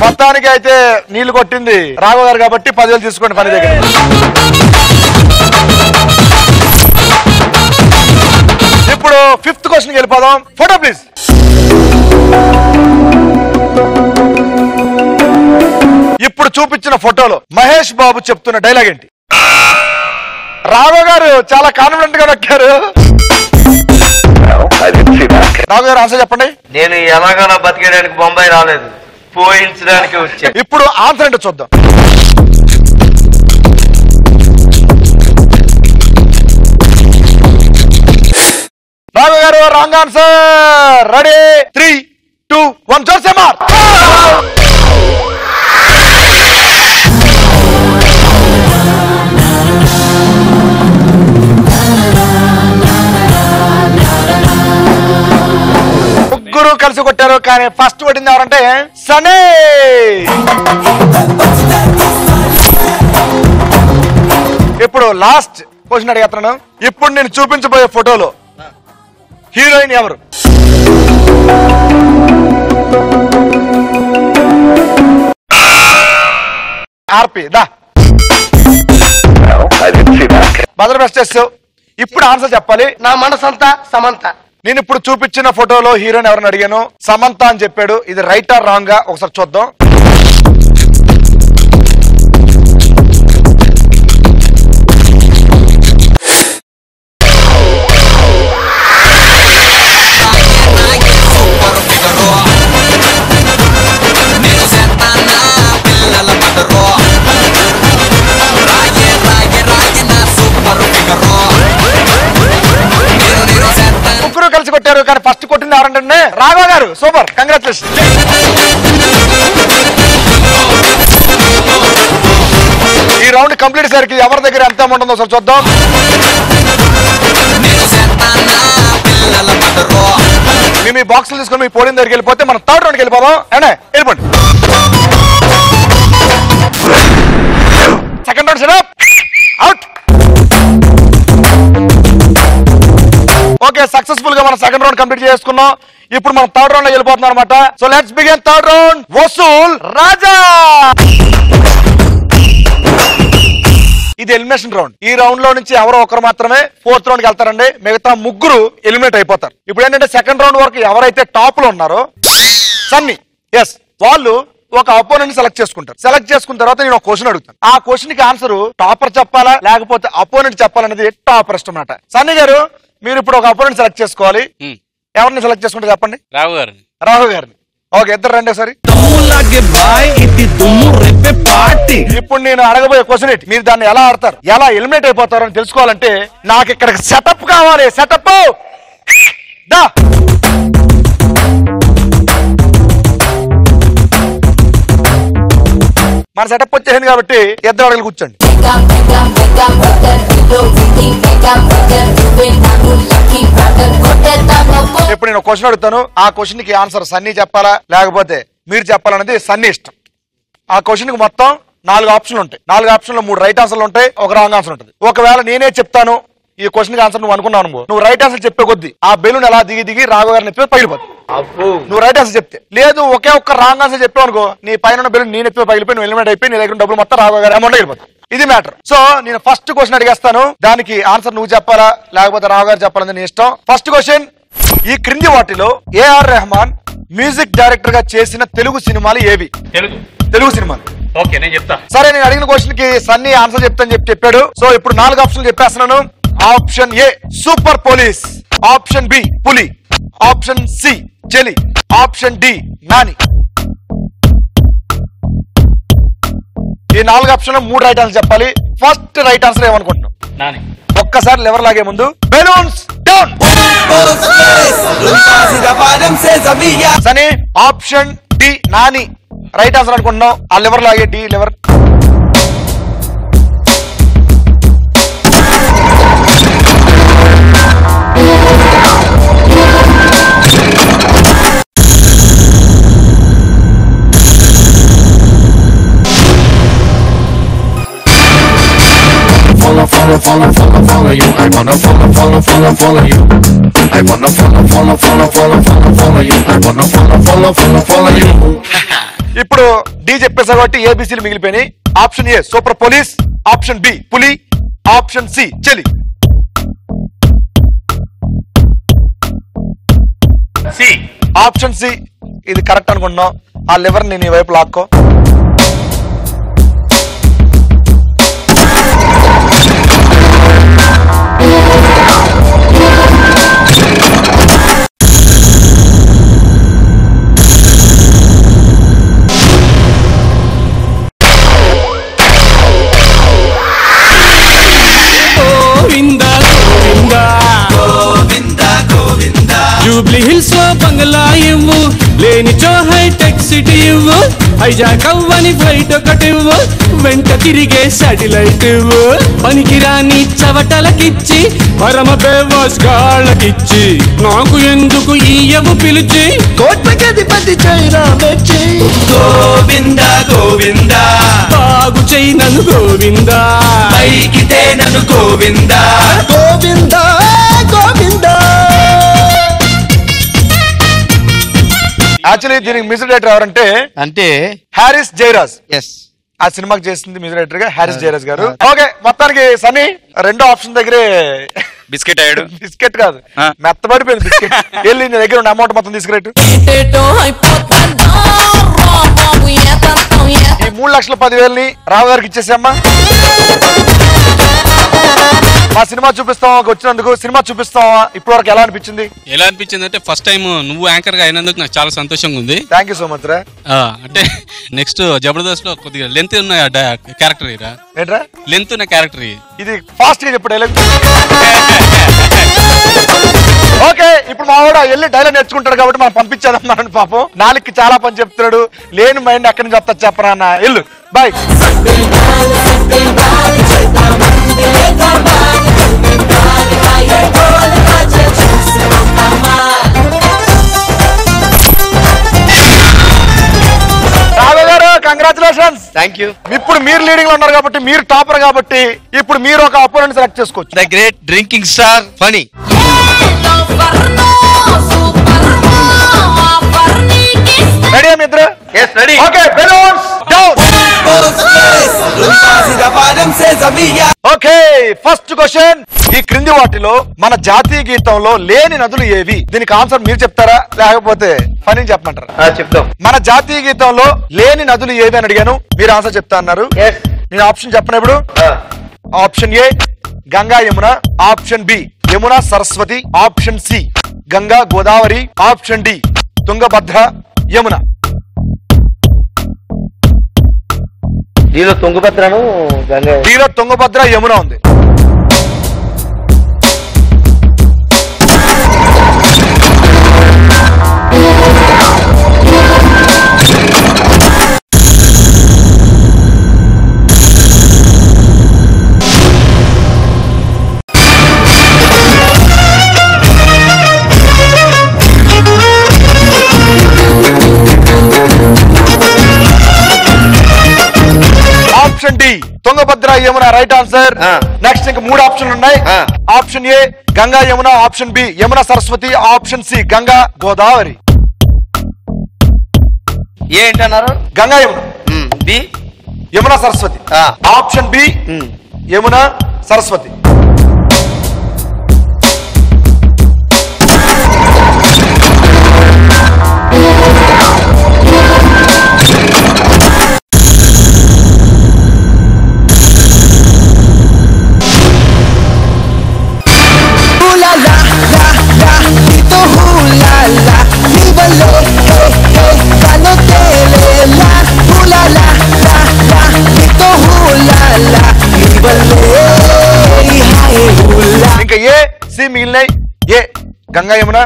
మొత్తానికి అయితే నీళ్లు కొట్టింది రాఘవ గారు కాబట్టి 10,000 తీసుకోండి పని దగ్గర. ఇప్పుడు 5th క్వశ్చన్కి వెళ్ళిపోదాం. Photo please. ఇప్పుడు చూపించిన ఫోటోలో మహేష్ బాబు చెప్తున్న డైలాగ్ ఏంటి? రాఘవ గారు చాలా కాన్ఫిడెంట్ గా నొక్కారు. రాఘవ గారు ఆన్సర్ చెప్పండి. నేను ఎలాగైనా బతికేయడానికి బొంబాయి రాలేదు, పోయించడానికి వచ్చా. ఇప్పుడు ఆన్సర్ ఏంటో చూద్దాం. రాఘవ గారు రాంగ్ ఆన్సర్. రెడీ 3, 2, 1 జోసే మార్. ముగ్గురు కలిసి కొట్టారు, కానీ ఫస్ట్ కొట్టింది ఎవరంటే సనీ. ఇప్పుడు లాస్ట్ క్వశ్చన్ అడిగేస్తున్నాను. ఇప్పుడు నేను చూపించబోయే ఫోటోలో హీరోయిన్ ఎవరు? ఆర్పి దా బదర్ బెస్ట్ చేస్తావు. ఇప్పుడు ఆన్సర్ చెప్పాలి. నా మనసంతా సమంత. నేను ఇప్పుడు చూపించిన ఫోటోలో హీరోయిన్ ఎవరిని అడిగాను, సమంత అని చెప్పాడు. ఇది రైట్ ఆర్ రాంగ్ గా ఒకసారి చూద్దాం. ముగ్గురు కలిసి కొట్టారు, కానీ ఫస్ట్ కొట్టింది ఎవరంటే రాఘవ గారు. Super, congratulation. ఈ రౌండ్ కంప్లీట్ సరికి ఎవరి దగ్గర ఎంత అమౌంట్ ఉందో ఒకసారి చూద్దాం. మీ బాక్సులు తీసుకొని మీ పోలింగ్ దగ్గరికి వెళ్ళిపోతే మనం థర్డ్ రౌండ్కి వెళ్ళిపోదాం. అండి వెళ్ళిపోండి. Second round setup out. Okay, successful గా మనం సెకండ్ రౌండ్ కంప్లీట్ చేసుకున్నాం. ఇప్పుడు మనం థర్డ్ రౌండ్ లో వెళ్ళిపోతున్నాం అనమాట. So let's begin third round. Vasool Raja. ఇది ఎలిమినేషన్ రౌండ్. ఈ రౌండ్ లో నుంచి ఎవరో ఒకరు మాత్రమే 4th రౌండ్ కి వెళ్తారండి. మిగతా ముగ్గురు ఎలిమినేట్ అయిపోతారు. ఇప్పుడు ఏంటంటే సెకండ్ రౌండ్ వరకు ఎవరైతే టాప్ లో ఉన్నారో సన్నీ, ఎస్, వాళ్ళు ఒక అపోనెంట్ సెలెక్ట్ చేసుకుంటారు. సెలెక్ట్ చేసుకున్న తర్వాత నేను ఒక క్వశ్చన్ అడుగుతాను. ఆ క్వశ్చన్ కి ఆన్సర్ టాపర్ చెప్పాలా లేకపోతే అపోనెంట్ చెప్పాలనేది టాపర్ ఇష్టం అన్నమాట. సన్నీ గారు, మీరు ఇప్పుడు ఒక అపోనెంట్ సెలెక్ట్ చేసుకోవాలి. ఎవరిని సెలెక్ట్ చేసుకుంటే చెప్పండి. రావు గారు. రాహు గారిని. ఓకే, ఇద్దరు రండి ఒకసారి. ఇప్పుడు నేను అడగబోయే క్వశ్చన్ ఏంటి, మీరు దాన్ని ఎలా ఆడతారు, ఎలా ఎలిమినేట్ అయిపోతారు అని తెలుసుకోవాలంటే నాకు ఇక్కడ సెటప్ కావాలి. సెటప్ దా. మన సెటప్ వచ్చేసింది కాబట్టి ఇద్దరు అడగలు కూర్చోండి. ఇప్పుడు నేను క్వశ్చన్ అడుగుతాను, ఆ క్వశ్చన్ కి ఆన్సర్ సన్నీ చెప్పాలా లేకపోతే మీరు చెప్పాలనేది సన్నీ ఇష్టం. ఆ క్వశ్చన్ కి మొత్తం 4 ఆప్షన్లు ఉంటాయి. 4 ఆప్షన్లు 3 రైట్ ఆన్సర్లు ఉంటాయి, ఒక రాంగ్ ఆన్సర్ ఉంటుంది. ఒకవేళ నేనే చెప్తాను ఈ క్వశ్చన్ కి ఆన్సర్ నువ్వు అనుకున్నావు, నువ్వు రైట్ ఆన్సర్ చెప్పే కొద్దీ ఆ బెలూన్ ఎలా దిగి రాఘవ గారిని ఎత్తిపోయి పగిలిపోతుంది. నువ్వు రైట్ ఆన్సర్ చెప్తే, లేదు ఒకే ఒక్క రాంగ్ ఆన్సర్ చెప్పావు అనుకో, నీ పైన బెలూన్ నేను ఎత్తిపోయి పగిలిపోయి నువ్వు ఎలిమినేట్ అయిపోయి నీ దగ్గర డబ్బులు మొత్తం రాఘవ గారి అమౌంట్ వెళ్ళిపోతుంది. ఇది మ్యాటర్. సో నేను ఫస్ట్ క్వశ్చన్ అడిగేస్తాను, దానికి ఆన్సర్ నువ్వు చెప్పాలా లేకపోతే రాఘవ గారు చెప్పాలని నీ ఇష్టం. ఫస్ట్ క్వశ్చన్, ఈ క్రింది వాటిలో ఏఆర్ రెహమాన్ మ్యూజిక్ డైరెక్టర్ గా చేసిన తెలుగు సినిమాలు ఏవి? తెలుగు సినిమాలు. ఓకే, నేను చెప్తా. సరే, నేను అడిగిన క్వశ్చన్ కి సన్నీ ఆన్సర్ చెప్తాను చెప్పాడు. సో ఇప్పుడు 4 ఆప్షన్లు చెప్పేస్తున్నాను. Option A super police, option B పులి, option C Cheli, option D Nani. ఈ 4 ఆప్షన్లో 3 రైట్ ఆన్సర్ చెప్పాలి. ఫస్ట్ రైట్ ఆన్సర్ ఏమనుకుంటున్నావు? నాని. ఒక్కసారి లెవర్ లాగే ముందు balloons down. Sunny option D Nani right answer అనుకుంటున్నావు. ఆ లెవర్ లాగే D lever. Follow you. I wanna follow you. I wanna follow you. I wanna follow you. ఇప్పుడు డి చెప్పేసా కాబట్టి ఏబిసిలు మిగిలిపోయినాయి. Option A super police, option B పులి, ఆప్షన్ సి చెలి. సి. ఆప్షన్ సి ఇది కరెక్ట్ అనుకుంటున్నావు. ఆ లివర్ నేను ఈ వైపు లాక్కో. జూబ్లీ హిల్స్ లో బంగ్లా ఇవ్వు, లేనిచో హైటెక్ సిటీ ఇవ్వు, హైజాక్ అవ్వని ఫ్లైట్ ఒకటి ఇవ్వు, వెంట తిరిగే శాటిలైట్ ఇవ్వు, పనికిరాని చవటలకిచ్చి పరమ బేవాస్ గాళ్ళకిచ్చి నాకు ఎందుకు ఈయవు పిలిచి కోట్లకధిపతి చైనా మెచ్చి గోవింద గోవింద బాగు చెయ్యి నన్ను గోవింద, పైకితే నన్ను గోవింద గోవింద గోవింద. యాక్చువల్లీ దీనికి మ్యూజిక్ డైరెక్టర్ ఎవరంటే అంటే హారిస్ జయరాజ్. ఎస్, ఆ సినిమాకి చేసింది మ్యూజిక్ డైరెక్టర్ గా హారిస్ జయరాజ్ గారు. ఓకే, మొత్తానికి సన్నీ 2 ఆప్షన్ దగ్గరే బిస్కెట్ అయ్యాడు. బిస్కెట్ కాదు, మెత్తబడిపోయింది బిస్కెట్. వెళ్ళి నీ దగ్గర ఉన్న అమౌంట్ మొత్తం తీసుకురేటు. ఈ 3,10,000 రావు గారికి ఇచ్చేసామ్మా. మా సినిమా చూపిస్తాం వచ్చినందుకు. సినిమా చూపిస్తావా ఇప్పటి వరకు ఎలా అనిపించింది? ఎలా అనిపించింది అంటే ఫస్ట్ టైం నువ్వు యాంకర్ గా అయినందుకు నాకు చాలా సంతోషంగా ఉంది. థ్యాంక్ యూ సో మచ్ రా. అంటే నెక్స్ట్ జబర్దస్త్ లో కొద్దిగా లెంత్ ఉన్న క్యారెక్టర్ ఇరా. ఏంట్రా లెంత్ ఉన్న క్యారెక్టర్ ఇది? ఫాస్ట్ గా చెప్పు డైలాగ్. ఓకే, ఇప్పుడు మా వాడు వెళ్ళి డైలాగ్ నేర్చుకుంటాడు కాబట్టి మనం పంపించేదన్నాడు. పాపం నాలుగుకి చాలా పని చెప్తున్నాడు. లేని మైండ్ ఎక్కడి నుంచి వస్తా చెప్పరా అన్న. వెళ్ళు, బాయ్. రాఘవ గారు కంగ్రాచులేషన్స్. Thank you. ఇప్పుడు మీరు లీడింగ్ లో ఉన్నారు కాబట్టి, మీరు టాపర్ కాబట్టి ఇప్పుడు మీరు ఒక అపోనెంట్ సెలెక్ట్ చేసుకోవచ్చు. The great drinking star Phani. Ready Mitra? Yes, ready. Okay, balloons down. Okay, first question, ఈ క్రింది వాటిలో మన జాతీయ గీతంలో లేని నదులు ఏవి? దీనికి ఆన్సర్ మీరు చెప్తారా లేకపోతే ఫనీ చెప్పమంటారా? చెప్తాం. మన జాతీయ గీతంలో లేని నదులు ఏవి అని అడిగాను, మీరు ఆన్సర్ చెప్తా అన్నారు. నేను ఆప్షన్ చెప్పినప్పుడు option A Ganga Yamuna, option B Yamuna Saraswati, option C Ganga Godavari, option D Tungabhadra Yamuna. దీనిలో తుంగభద్రను గంగా, దీనిలో తుంగభద్ర యమున ఉంది. Option D Tungabhadra Yamuna right answer. Next ఇంకా 3 ఆప్షన్లు ఉన్నాయి. Option A Ganga Yamuna, option B Yamuna Saraswati, option C Ganga Godavari. ఏంటన్నారు? Ganga Yamuna, B Yamuna Saraswati. Option B Yamuna Saraswati. ఇంకా ఏ సి మిగిలినాయి. A Ganga Yamuna,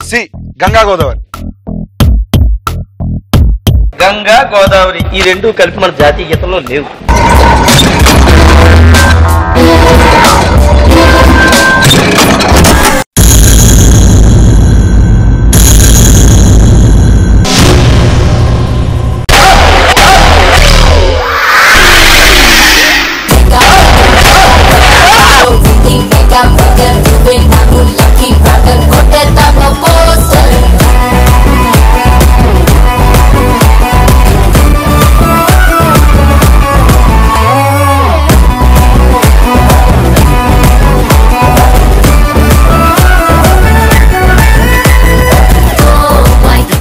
C Ganga Godavari. గంగా గోదావరి ఈ రెండు కలిపి మన జాతీయ గీతంలో లేవు.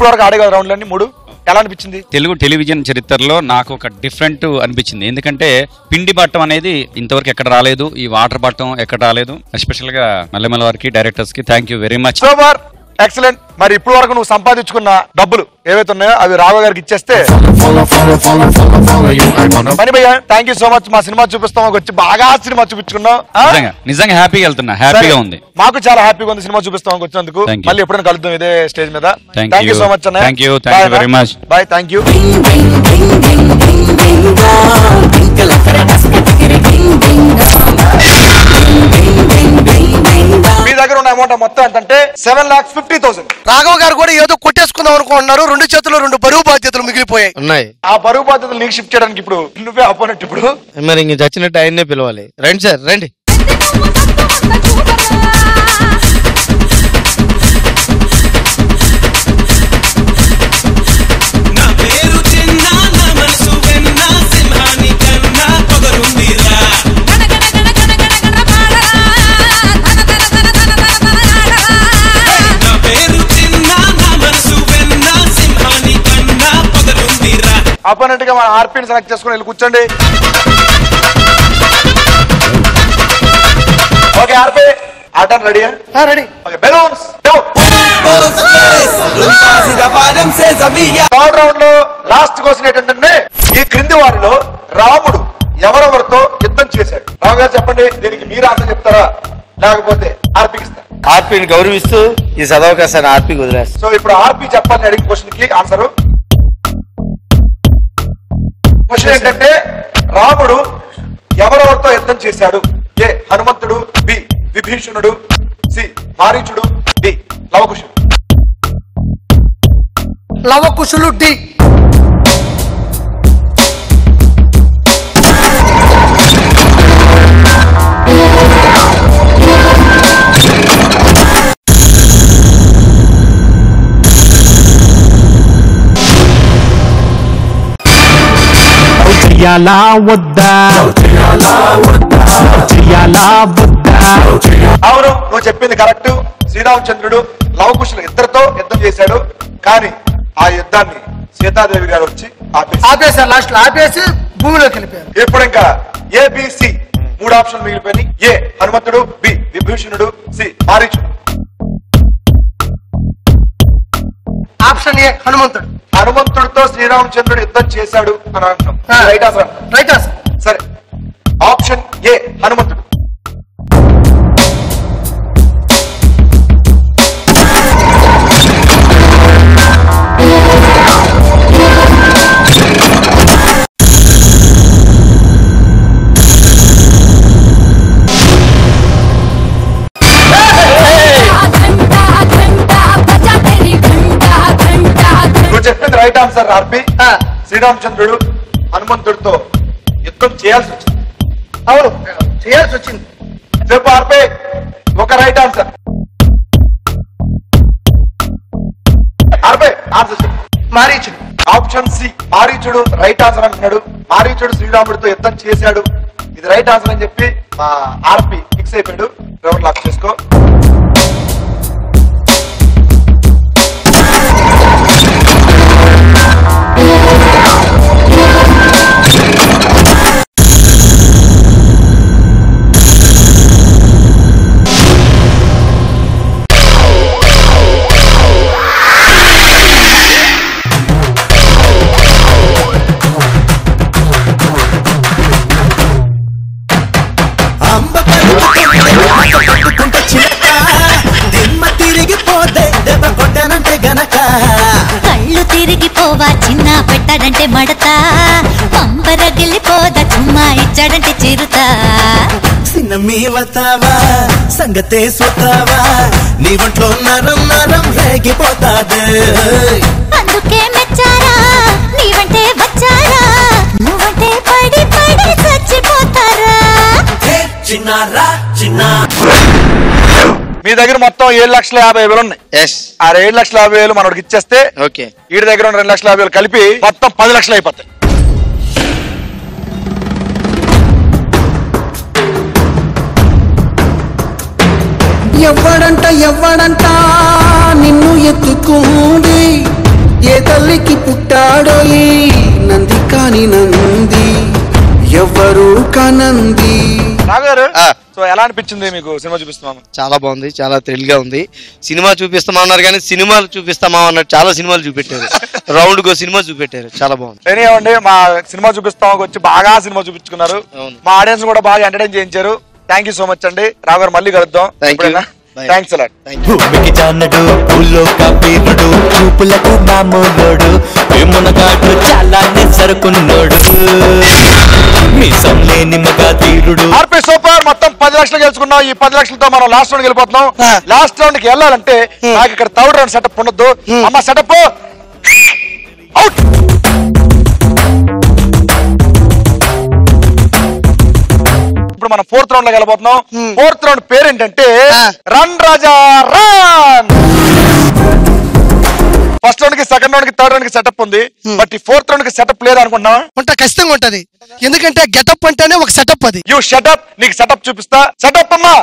వరకు ఆడే రౌండ్లన్నీ 3 ఎలా అనిపించింది? తెలుగు టెలివిజన్ చరిత్రలో నాకు ఒక డిఫరెంట్ అనిపించింది. ఎందుకంటే పిండి బట్టం అనేది ఇంతవరకు ఎక్కడ రాలేదు, ఈ వాటర్ బట్టం ఎక్కడ రాలేదు. ఎస్పెషల్ గా నల్లమల వారికి, డైరెక్టర్స్ కి thank you very much. Super, excellent. మరి ఇప్పుడు వరకు నువ్వు సంపాదించుకున్న డబ్బులు ఏవైతే ఉన్నాయో అవి రాఘవ గారికి ఇచ్చేస్తే పని భయ్యా. Thank you so much. మా సినిమా చూపిస్తాం వచ్చి బాగా సినిమా చూపించుకున్నాం. నిజంగా హ్యాపీగా వెళ్తున్నా, హ్యాపీగా ఉంది. మాకు చాలా హ్యాపీగా ఉంది సినిమా చూపిస్తాం వచ్చినందుకు. మళ్ళీ ఎప్పుడైనా కలుద్దాం ఇదే స్టేజ్ మీద. థ్యాంక్ యూ సో మచ్ అన్న. Thank you very much. Bye. Thank you. మీ దగ్గర ఉన్న అమౌంట్ మొత్తం ఏంటంటే 7,50,000. రాఘవ గారు కూడా ఏదో కొట్టేసుకుందాం అనుకుంటున్నారు. 2 చేతులు 2 బరువు బాధ్యతలు మిగిలిపోయాయి ఉన్నాయి. ఆ బరువు బాధ్యతలు నీకు షిఫ్ట్ చేయడానికి ఇప్పుడు నువ్వే అపోనెంట్. ఇప్పుడు మరి ఇంక చచ్చినట్టు ఆయన్నే పిలవాలి. రండి సార్ రండి. అపోనెంట్ గా మన ఆర్పీని సెలెక్ట్ చేసుకుని వెళ్ళి కూర్చోండి. ఓకే ఆర్పీ, ఆట ready? Ready. Okay balloons. Third round లో లాస్ట్ క్వశ్చన్ ఏంటంటే ఈ క్రింది వారిలో రాముడు ఎవరెవరితో యుద్ధం చేశాడు? రావు గారు చెప్పండి. దీనికి మీరు ఆన్సర్ చెప్తారా లేకపోతే ఆర్పీకి ఇస్తారా? ఆర్పీని గౌరవిస్తూ ఈ సదవకాశాన్ని ఆర్పీకి వదిలేస్తారు. సో ఇప్పుడు ఆర్పీ చెప్పాలని అడిగిన క్వశ్చన్ కి ఆన్సర్. క్వశ్చన్ ఏంటంటే రాముడు ఎవరెవరితో యుద్ధం చేశాడు? ఏ హనుమంతుడు, బి విభీషణుడు, సి మారీచుడు, డి లవకుశుడు. లవకుశులు డి. చెయ్యాలా వద్దా? చెయ్యాలా వద్దా? అవును, నువ్వు చెప్పింది కరెక్ట్. శ్రీరామచంద్రుడు లవకుశులు ఇద్దరితో యుద్ధం చేశాడు. కానీ ఆ యుద్ధాన్ని సీతాదేవి గారు వచ్చి ఆపేశారు. లాస్ట్ లో ఆపేసి భూమిలోకి వెళ్ళిపోయారు. ఇప్పుడు ఇంకా ఏబిసి 3 ఆప్షన్ మిగిలిపోయినాయి. ఏ హనుమంతుడు, బి విభీషణుడు, సి మారీచుడు. ఆప్షన్ ఏ హనుమంతుడు. హనుమంతుడితో శ్రీరామచంద్రుడు యుద్ధం చేశాడు అని అంటున్నాం. Right answer. Right answer. సరే, ఆప్షన్ ఏ హనుమంతుడు. చెప్పింది రైట్ ఆన్సర్ ఆర్పి. శ్రీరామచంద్రుడు హనుమంతుడితో యుద్ధం చేయాల్సి వచ్చింది. అవును, చేయాల్సి వచ్చింది. చెప్పు ఆర్పి, ఒక రైట్ ఆన్సర్. ఆర్పి ఆన్సర్ మారీచుడు. ఆప్షన్ సి మారీచుడు రైట్ ఆన్సర్ అంటున్నాడు. మారీచుడు శ్రీరాముడితో యుద్ధం చేశాడు, ఇది రైట్ ఆన్సర్ అని చెప్పి మా ఆర్పి ఫిక్స్ అయిపోయాడు. రౌండ్ లాక్ చేసుకో. కళ్ళు తిరిగిపోవా చిన్న పెట్టాడంటే మడతా, పంపరగిలిపోదా చుమ్మా ఇచ్చాడంటే చిరుతా. సినమీవతావా సంగతే సుతావా, నీ ఒంట్లో నరం నరం రేగిపోతాదే. అందుకే మెచ్చారా నీవంటే వచ్చారా, నువ్వంటే పడి పడి చచ్చిపోతారా. చిన్నారా చిన్న మీ దగ్గర మొత్తం 7,50,000 ఉన్నాయి. ఆ 7,50,000 మనోడికి ఇచ్చేస్తే ఓకే, వీడి దగ్గర ఉన్న 2,50,000 కలిపి మొత్తం 10 లక్షలు అయిపోతాయి. ఎవ్వడంట నిన్ను ఎత్తుకుంది, ఏ తల్లికి పుట్టాడో ఈ నంది కాని నంది, ఎవ్వరు కానంది. రాగారు సో ఎలా అనిపించింది మీకు సినిమా చూపిస్తున్నాము? చాలా బాగుంది, చాలా థ్రిల్ గా ఉంది. సినిమా చూపిస్తామన్నారు కానీ సినిమాలు చూపిస్తామా అన్నట్టు చాలా సినిమాలు చూపెట్టారు. రౌండ్ గో సినిమా చూపెట్టారు, చాలా బాగుంది. ఏమండి, మా సినిమా చూపిస్తాం వచ్చి బాగా సినిమా చూపించుకున్నారు. మా ఆడియన్స్ కూడా బాగా ఎంటర్టైన్ చేయించారు. థ్యాంక్ యూ సో మచ్ అండి. రాగారు మళ్ళీ కలుద్దాం. Thanks a lot. భూమికి జానడు పూలో కబీరుడు, చూపులకు మామూలోడు, వేమునగాడు చాలా సరుకున్నోడు, మీసం లేని మగా తీరుడు. ఆర్పి సూపర్. మొత్తం 10 లక్షలు గెలుచుకున్నాం. ఈ 10 లక్షలతో మనం లాస్ట్ రౌండ్ వెళ్ళిపోతున్నాం. లాస్ట్ రౌండ్ కి వెళ్ళాలంటే నాకు ఇక్కడ థర్డ్ రౌండ్ సెటప్ ఉండొద్దు. అమ్మ సెటప్ అవుట్. ఇప్పుడు మనం 4th రౌండ్ లో వెళ్ళబోతున్నాం. 4th రౌండ్ పేరు ఏంటంటే రన్ రాజా రన్. ఫస్ట్ రౌండ్ కి, సెకండ్ రౌండ్ కి, థర్డ్ రౌండ్ కి సెటప్ ఉంది. బట్ ఈ 4th రౌండ్ కి సెటప్ లేదు అనుకుంటున్నా. ఉంటా, ఖచ్చితంగా ఉంటది. ఎందుకంటే గెటప్ అంటేనే ఒక సెటప్. అది యూ షటప్. నీకు సెటప్ చూపిస్తా. సెటప్ అమ్మా.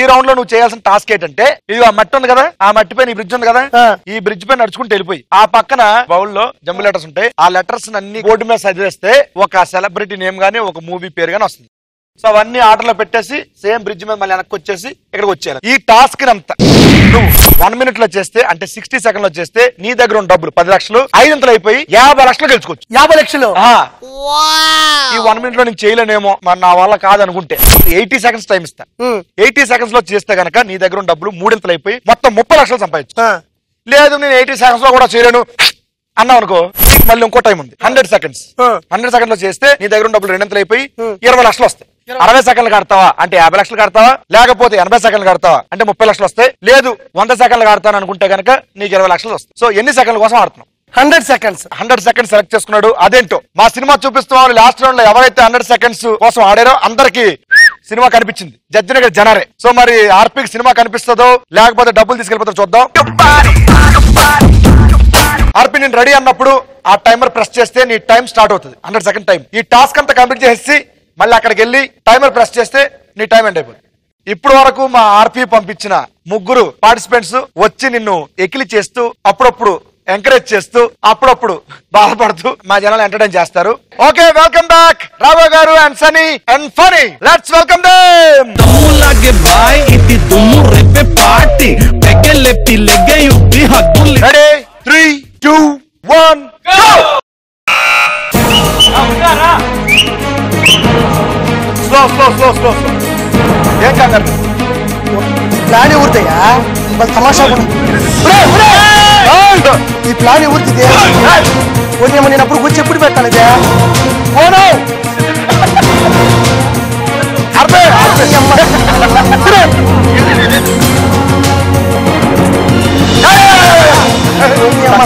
ఈ రౌండ్ లో నువ్వు చేయాల్సిన టాస్క్ ఏంటంటే, ఇది ఆ మట్టి ఉంది కదా, ఆ మట్టి పైన ఈ బ్రిడ్జ్ ఉంది కదా, ఈ బ్రిడ్జ్ పైన నడుచుకుంటూ వెళ్ళిపోయి ఆ పక్కన బౌల్ లో జంబు లెటర్స్ ఉంటాయి. ఆ లెటర్స్ అన్ని బోర్డు మీద చదివేస్తే ఒక సెలబ్రిటీ నేమ్ గానీ ఒక మూవీ పేరు గానీ వస్తుంది. సో అవన్నీ ఆర్డర్ లో పెట్టేసి సేమ్ బ్రిడ్జ్ మీద మళ్ళీ వెనక్కి వచ్చేసి ఇక్కడికి వచ్చేయాలి. ఈ టాస్క్ అంతా నువ్వు 1 minute లో చేస్తే, అంటే 60 seconds లో చేస్తే నీ దగ్గర ఉన్న డబ్బులు 10 లక్షలు 5 అయిపోయి 50 లక్షలు గెలుచుకోవచ్చు. 50 లక్షలు. ఈ 1 minute లో నేను చేయలేనేమో, మరి నా వల్ల కాదనుకుంటే 80 seconds టైం ఇస్తా. 80 seconds లో చేస్తే గనక నీ దగ్గర ఉన్న డబ్బులు 3 అయిపోయి మొత్తం 30 లక్షలు సంపాదించు. లేదు నేను 80 seconds లో కూడా చేయలేను అన్నావు అనుకో, మళ్ళీ ఇంకో టైం ఉంది 100 seconds. 100 seconds లో చేస్తే నీ దగ్గర ఉన్న డబ్బులు 2 అయిపోయి 20 లక్షలు వస్తాయి. 60 seconds కడతావా అంటే 50 లక్షలు కడతావా, లేకపోతే 80 seconds కడతావా అంటే 30 లక్షలు వస్తాయి. లేదు 100 seconds కడతాను అనుకుంటే కనుక నీకు 20 లక్షలు వస్తాయి. సో ఎన్ని సెకండ్ల కోసం ఆడుతున్నావు? 100 seconds. 100 seconds సెలెక్ట్ చేసుకున్నాడు. అదేంటో మా సినిమా చూపిస్తున్నాం. లాస్ట్ రౌండ్ లో ఎవరైతే 100 seconds కోసం ఆడారో అందరికి సినిమా కనిపించింది. జడ్జిని ఇక్కడ జనరే. సో మరి ఆర్పీకి సినిమా కనిపిస్తుందో లేకపోతే డబ్బులు తీసుకెళ్ళిపోతారో చూద్దాం. ఆర్పీ నేను రెడీ అన్నప్పుడు ఆ టైమర్ ప్రెస్ చేస్తే నీ టైం స్టార్ట్ అవుతుంది. 100 seconds టైం. ఈ టాస్క్ అంతా కంప్లీట్ చేసి మళ్ళీ అక్కడికి వెళ్ళి టైమర్ ప్రెస్ చేస్తే నీ టైం ఎండ్ అయిపోతుంది. ఇప్పుడు వరకు మా ఆర్పి పంపించిన ముగ్గురు పార్టిసిపెంట్స్ వచ్చి నిన్ను ఎకిలి చేస్తూ అప్పుడప్పుడు ఎంకరేజ్ చేస్తూ అప్పుడప్పుడు బాధపడుతూ మా జనాలు ఎంటర్టైన్ చేస్తారు. Okay, welcome back Raghava garu and Sunny and Phani. Let's welcome them. దమ్ములాగే బాయ్ ఇది దుమ్ము రేపే పార్టీ పెగ్గెలెత్తి లెగ్గయుద్ది హద్దులు. Ready 3 2 1 go. Slow slow slow slow slow. ఏం కంగారు ప్లాన్ ఎవరిదయ్యా? వాళ్ళు తమాషా ఈ ప్లాన్ ఎవరిది? పోనీ నేను అప్పుడు గురించి ఎప్పుడు పెట్టాలి?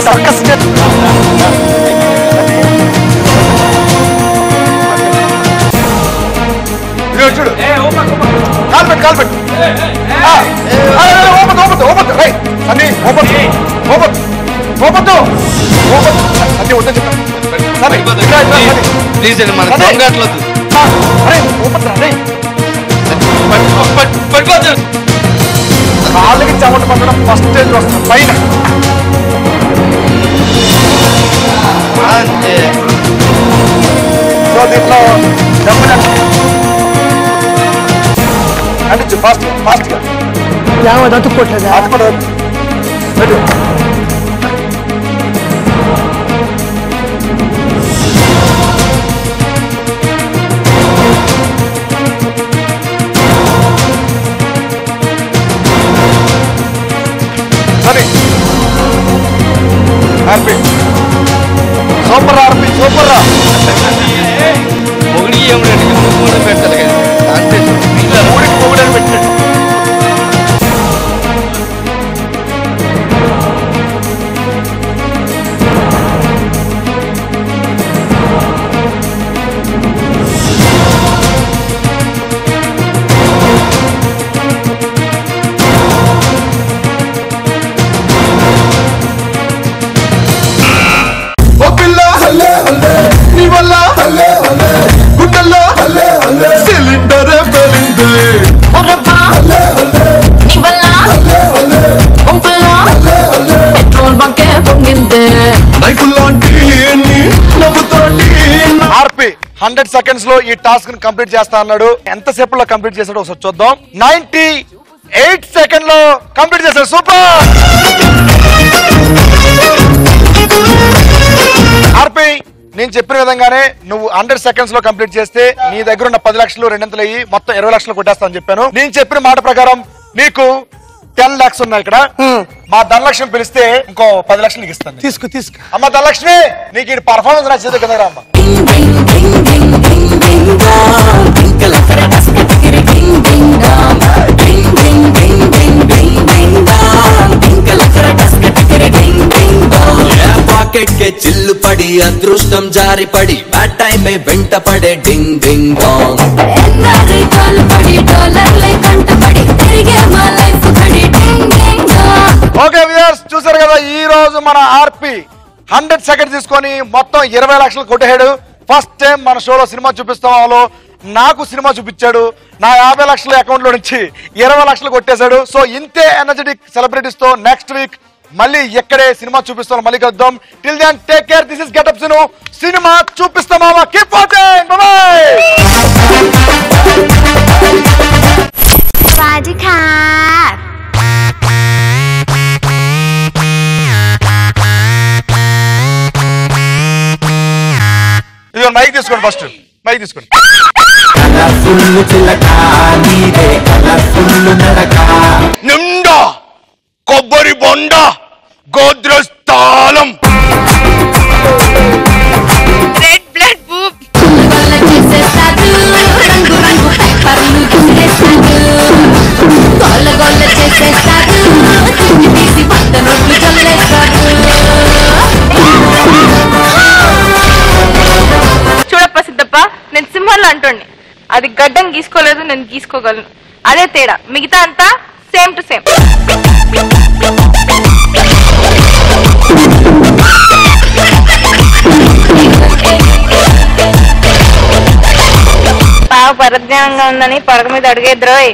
సర్కస్ చూడు, కాల్పెట్టు కాల్పెట్టు. ఓపద్దు ఓపద్దు ఓపద్దు. అన్ని ఓపద్దు ఓపద్దు ఓపద్దు ఓపద్దు. అన్ని వద్దని చెప్పాను. ప్లీజ్ అండి, మన దొంగట్లొద్దు. కాళ్ళకి చెమట పట్టడం ఫస్ట్ స్టేజ్ వస్తుంది పైన. సో దీంట్లో అంటే ఫాస్ట్ ఫాస్ట్ గా అతుక్కోట్లేదు. సూపర్ ఆర్పి సూపర్ రా. మొగుడికి ఏమిటండి మొగుడు పెట్టాలి కదా, అంతే మొగుడికి మొగుడని పెట్టాడు. ఆర్పి 100 seconds లో ఈ టాస్క్ ని కంప్లీట్ చేస్తా అన్నాడు. ఎంత సేపట్లో కంప్లీట్ చేశాడో ఒకసారి చూద్దాం. 98 seconds లో కంప్లీట్ చేశాడు. సూపర్ ఆర్పి. నేను చెప్పిన విధంగానే నువ్వు 100 seconds లో కంప్లీట్ చేస్తే నీ దగ్గర ఉన్న 10 లక్షలు రెండింతలు అయ్యి మొత్తం 20 లక్షలు కొట్టేస్తా అని చెప్పాను. నేను చెప్పిన మాట ప్రకారం నీకు 10 lakhs ఉన్నాయి ఇక్కడ. మా ధనలక్ష్మి పిలిస్తే ఇంకో 10 లక్షలు నీకు ఇస్తాను. తీసుకో తీసుకో. అమ్మ ధనలక్ష్మి, నీకు ఈ పర్ఫార్మెన్స్ నచ్చింది కదా అమ్మ. పాకెట్ కే చిల్లు పడి అదృష్టం జారి పడి బ్యాడ్ టైం మే వెంట పడే డింగ్ డింగ్ డాంగ్. ఓకే వ్యూయర్స్, చూసారు కదా ఈ రోజు మన ఆర్పి 100 seconds తీసుకొని మొత్తం 20 లక్షలు కొట్టేశాడు. ఫస్ట్ టైం మన షోలో సినిమా చూపిస్తాంలో నాకు సినిమా చూపించాడు. నా 50 లక్షల అకౌంట్ లో నుంచి 20 లక్షలు కొట్టేశాడు. సో ఇంతే ఎనర్జెటిక్ సెలబ్రిటీస్ తో నెక్స్ట్ వీక్ మళ్ళీ ఎక్కడే సినిమా చూపిస్తాం. మళ్ళీ కలుద్దాం. Till then take care. This is getup Seenu. Cinema చూపిస్తామా. Keep watching. Bye bye. ఇది మైక్ తీసుకోండి. ఫస్ట్ మైక్ తీసుకోండి. నిండా కొబ్బరి బొండ గోద్రెజ్ తాళం రెడ్ బ్లడ్ బూబ్ చూడప్ప సిద్ధప్ప, నేను సింహాలు అంటోండి. అది గడ్డం గీసుకోలేదు, నేను గీసుకోగలను. అదే తేడా, మిగతా అంతా సేమ్ టు సేమ్. బాగా పరజ్ఞానంగా ఉందని పడక మీద అడిగేద్రోయ్.